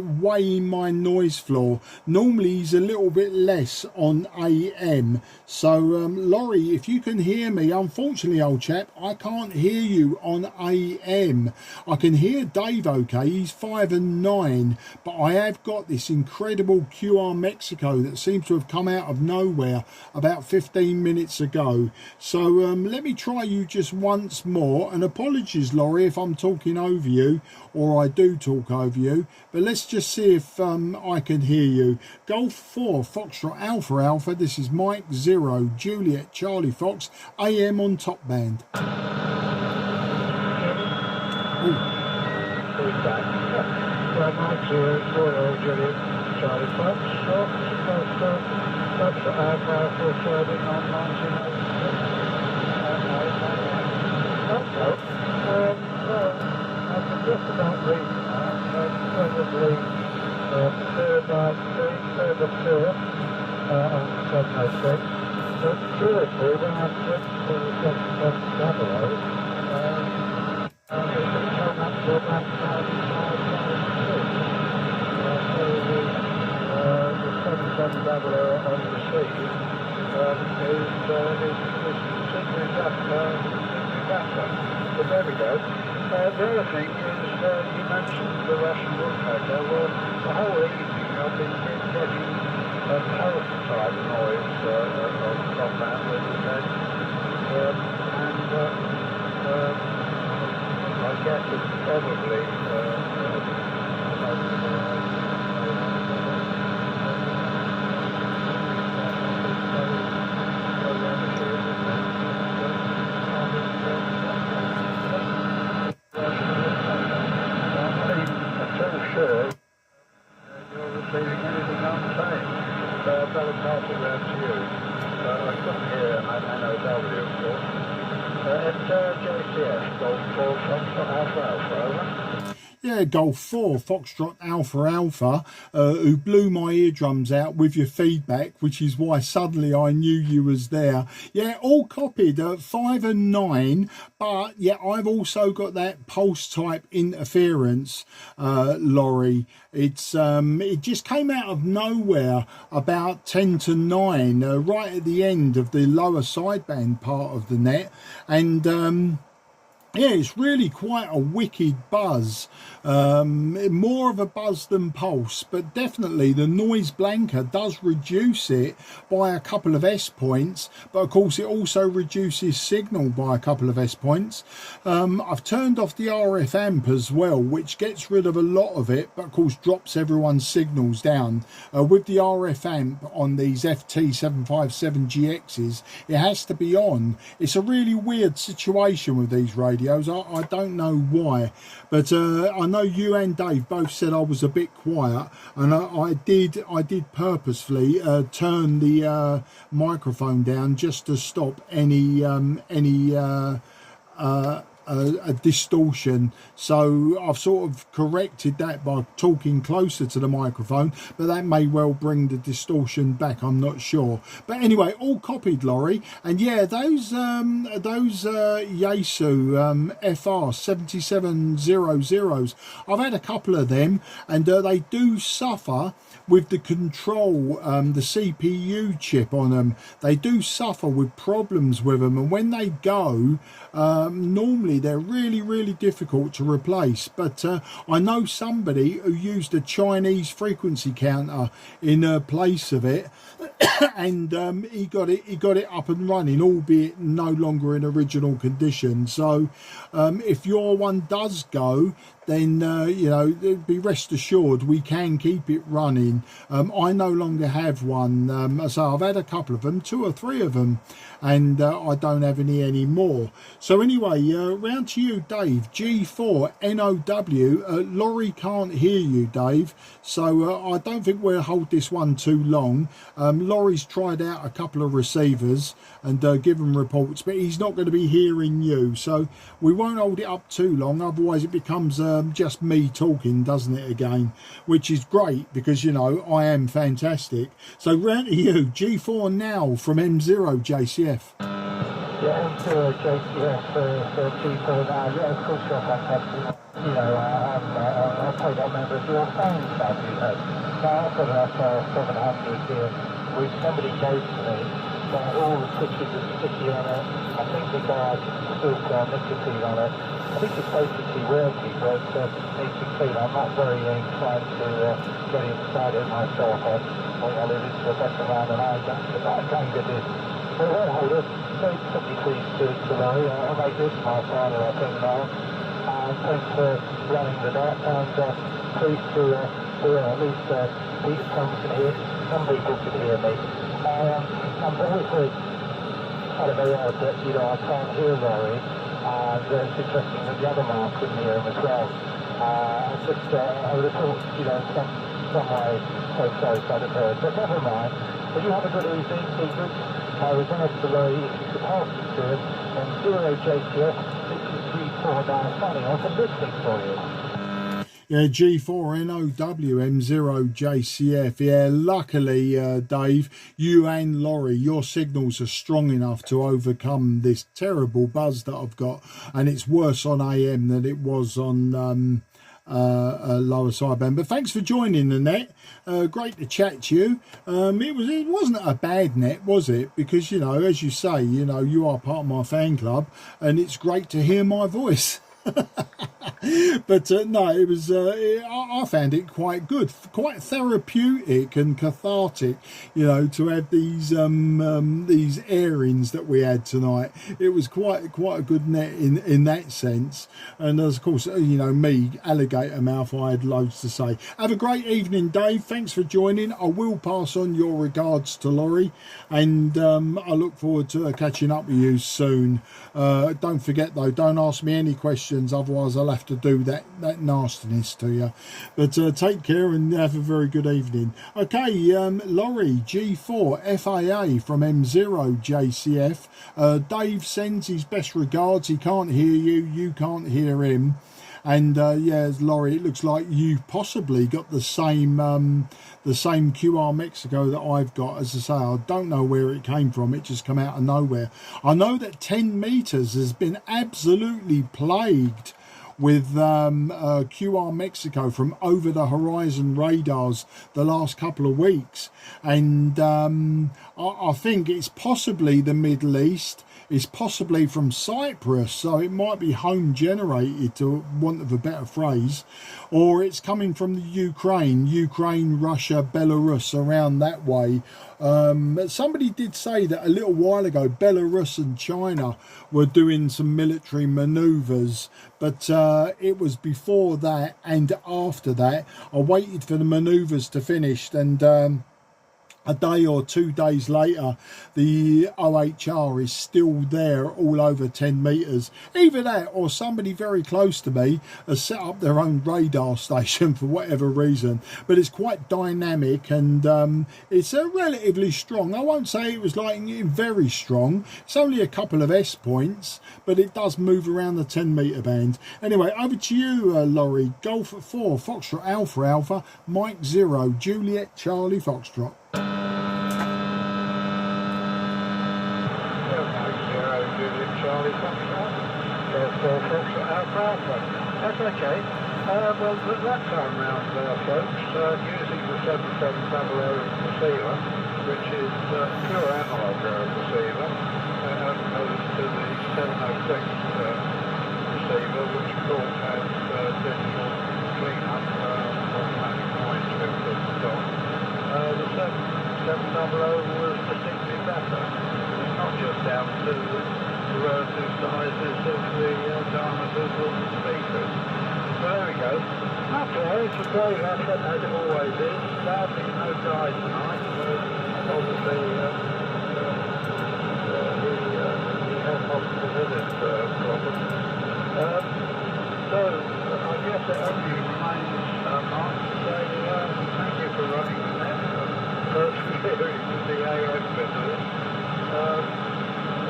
noise floor. Normally he's a little bit less on AM. So Laurie, if you can hear me, unfortunately, old chap, I can't hear you on AM. I can hear Dave okay, he's 5 and 9, but I have got this incredible QR Mexico that seems to have come out of nowhere about 15 minutes ago. So let me try you just once more, and apologies, Laurie, if I'm talking over you, or I do talk over you, but let's just see if I can hear you. Golf 4 Foxtrot Alpha Alpha. This is Mike 0 Juliet Charlie Fox, AM on top band. Mike 0 Juliet Charlie Fox, Foxtrot Alpha for serving on 1986. I can just about read that. Probably third of 2 on 706. But curiously, when I switched to the 700, it came up to about 5,500. So the 7700 on the receive is signaling up better. But there we go. The other thing is, you mentioned the Russian woodpecker. Well, the whole evening I've been getting a parasite noise from that little head. I guess it's probably sure you're receiving anything I'm saying. So I better pass it around to you. I couldn't hear NOW, of course. It's JCS, Golf 4 Foxtrot Alpha Alpha, over. Yeah, Golf 4 Foxtrot Alpha Alpha, who blew my eardrums out with your feedback, which is why suddenly I knew you was there. Yeah, all copied at 5 and 9, but yeah, I've also got that pulse type interference, Laurie. It just came out of nowhere about 10 to 9, right at the end of the lower sideband part of the net, and yeah, it's really quite a wicked buzz, more of a buzz than pulse, but definitely the noise blanker does reduce it by a couple of S points, but of course it also reduces signal by a couple of S points. I've turned off the RF amp as well, which gets rid of a lot of it, but of course drops everyone's signals down. With the RF amp on these FT757GXs, it has to be on. It's a really weird situation with these radios. videos. I don't know why, but I know you and Dave both said I was a bit quiet, and I did purposefully turn the microphone down just to stop any a distortion. So I've sort of corrected that by talking closer to the microphone, but that may well bring the distortion back, I'm not sure. But anyway, all copied, Laurie. And yeah, those Yaesu FR 7700s, I've had a couple of them, and they do suffer with the control, the CPU chip on them. They do suffer with problems with them, and when they go, normally they're really difficult to replace. But I know somebody who used a Chinese frequency counter in place of it, and he got it up and running, albeit no longer in original condition. So if your one does go, then you know, be rest assured we can keep it running. I no longer have one, so I've had a couple of them, 2 or 3 of them, and I don't have any anymore. So anyway, round to you, Dave. G4 NOW. Laurie can't hear you, Dave, so I don't think we'll hold this one too long. Laurie's tried out a couple of receivers and given reports, but he's not going to be hearing you, so we won't hold it up too long, otherwise it becomes just me talking, doesn't it, again, which is great because, you know, I am fantastic. So round to you, G4 now from M0 JCF. Yeah, M0 JCF for G4 now. Yeah, of course you're fantastic. You know, I'm a paid up member of your fans, as you know. Now I've got about 700 here, which somebody gave to me. All the pictures are sticky on it. I think the guard still got nicotine on it. I think it's basically working, but needs to clean. I'm not very inclined to get inside it myself. I live into a better man than I can, but I can get this. So well, hold it. Very pretty pleased to Larry. I'll make this my final, I think, now. And thanks for running the net, and pleased to at least Pete Thompson here. Some people can hear me. I'm very kind of very odd that, you know, I can't hear Laurie, and it's interesting that the other man couldn't hear him as well. I would have thought, you know, some way so close I'd have heard, but never mind. But you have a good evening, be good. My regards to Laurie, if you could pass it to him, and 0JCF 6349 signing off and listening for you. Yeah, G4 NOW M0 JCF. Yeah, luckily, Dave, you and Laurie, your signals are strong enough to overcome this terrible buzz that I've got, and it's worse on AM than it was on lower sideband. But thanks for joining the net. Great to chat to you. It wasn't a bad net, was it? Because, you know, as you say, you know, you are part of my fan club, and it's great to hear my voice. But no, it was I found it quite good, quite therapeutic and cathartic, you know, to have these airings that we had tonight. It was quite a good net in that sense. And of course, you know, me, alligator mouth, I had loads to say. Have a great evening, Dave. Thanks for joining. I will pass on your regards to Laurie, and I look forward to catching up with you soon. Don't forget though, don't ask me any questions, otherwise I'll have to do that nastiness to you. But take care and have a very good evening. Okay, Laurie G4 FAA from M0 JCF. Dave sends his best regards. He can't hear you, you can't hear him. And yeah, Laurie, it looks like you've possibly got the same QR Mexico that I've got. As I say, I don't know where it came from. It just come out of nowhere. I know that 10 meters has been absolutely plagued with QR Mexico from over the horizon radars the last couple of weeks, and I think it's possibly the Middle East. It's possibly from Cyprus, so it might be home generated, to want of a better phrase, or it's coming from the Ukraine, Russia, Belarus, around that way. Somebody did say that a little while ago Belarus and China were doing some military maneuvers, but it was before that and after that. I waited for the maneuvers to finish, and a day or 2 days later, the OHR is still there all over 10 metres. Either that or somebody very close to me has set up their own radar station for whatever reason. But it's quite dynamic, and it's relatively strong. I won't say it was like very strong. It's only a couple of S points, but it does move around the 10 metre band. Anyway, over to you, Laurie. Golf 4, Foxtrot Alpha Alpha, Mike 0, Juliet Charlie Foxtrot. Charlie Foxtrot, therefore Foxtrot Alpha. That's okay. Well, that time round, folks, using the 7700 receiver, which is pure analog receiver, as opposed to the 706 receiver, which of course has digital cleanup, automatic noise filters and so on. The 7700 was distinctly better. It's not just down to the relative sizes of the diameters of the speakers. So there we go. Okay, it's a great asset as it always is. Sadly, no guy tonight, so obviously the health hospital visit problem. So I guess it only remains, Mark, to say thank you for running the net, persevering with the AM business.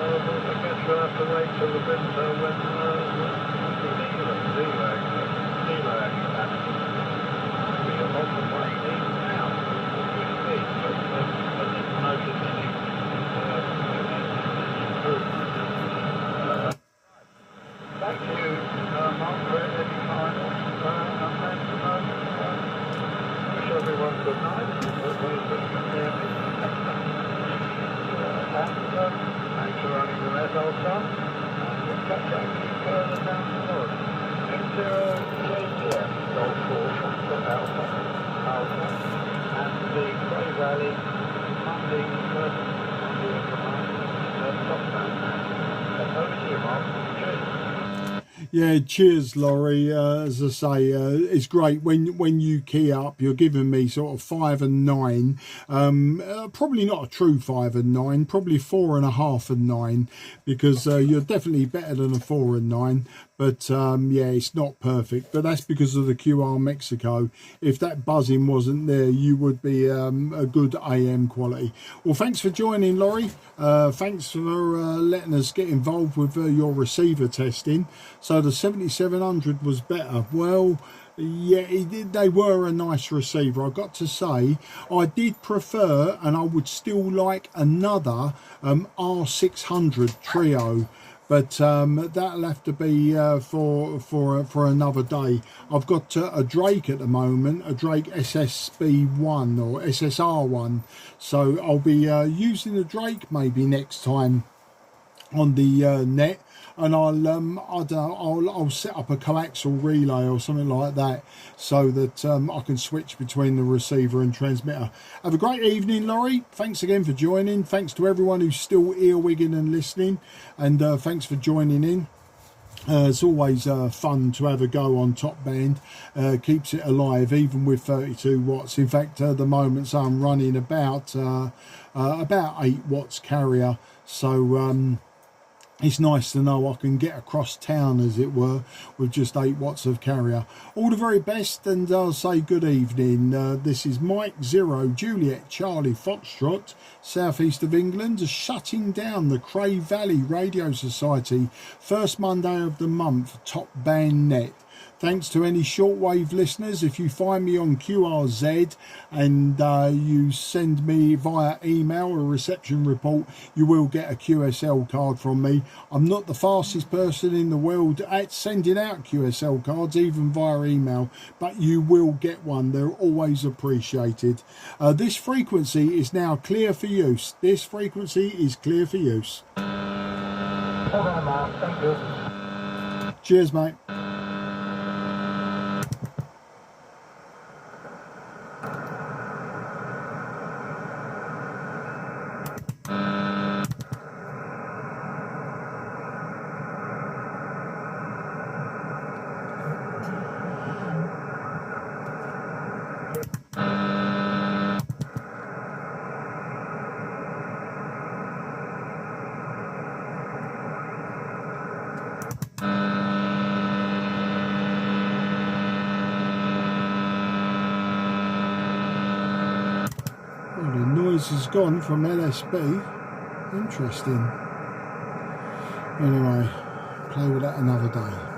I guess we'll have to wait till the winter when the delag happens. We have lots of rain even now, as we speak, but I didn't notice any improvement. Back to you, Mark, for any final comments. Wish everyone good night, for those that can hear me. Thanks for running the net, old son. We'll catch up with you further down the road. M0JTF, Golf 4, Foxtrot Alpha, and the Cray Valley Monday of the month, top band match. Over to you, Mark. Cheers. Yeah, cheers, Laurie. As I say, it's great when you key up. You're giving me sort of 5 and 9. Probably not a true 5 and 9. Probably 4.5 and 9, because you're definitely better than a 4 and 9. But yeah, it's not perfect. But that's because of the QR Mexico. If that buzzing wasn't there, you would be a good AM quality. Well, thanks for joining, Laurie. Thanks for letting us get involved with your receiver testing. So the 7700 was better. Well, yeah, they were a nice receiver. I've got to say, I did prefer, and I would still like another R600 Trio. But that'll have to be for another day. I've got a Drake at the moment, a Drake SSB1 or SSR1. So I'll be using the Drake maybe next time on the net, and I'll set up a coaxial relay or something like that, so that I can switch between the receiver and transmitter. Have a great evening, Laurie. Thanks again for joining. Thanks to everyone who's still earwigging and listening, and thanks for joining in. It's always fun to have a go on top band. Keeps it alive even with 32 watts. In fact, at the moment, so I'm running about 8 watts carrier, so it's nice to know I can get across town, as it were, with just 8 watts of carrier. All the very best, and I'll say good evening. This is Mike 0, Juliet Charlie Foxtrot, southeast of England, shutting down the Cray Valley Radio Society, first Monday of the month, top band net. Thanks to any shortwave listeners. If you find me on QRZ and you send me via email a reception report, you will get a QSL card from me. I'm not the fastest person in the world at sending out QSL cards, even via email, but you will get one. They're always appreciated. This frequency is now clear for use. This frequency is clear for use. Hold on, Mark. Thank you. Cheers, mate. noise has gone from LSB. Interesting. Anyway, play with that another day.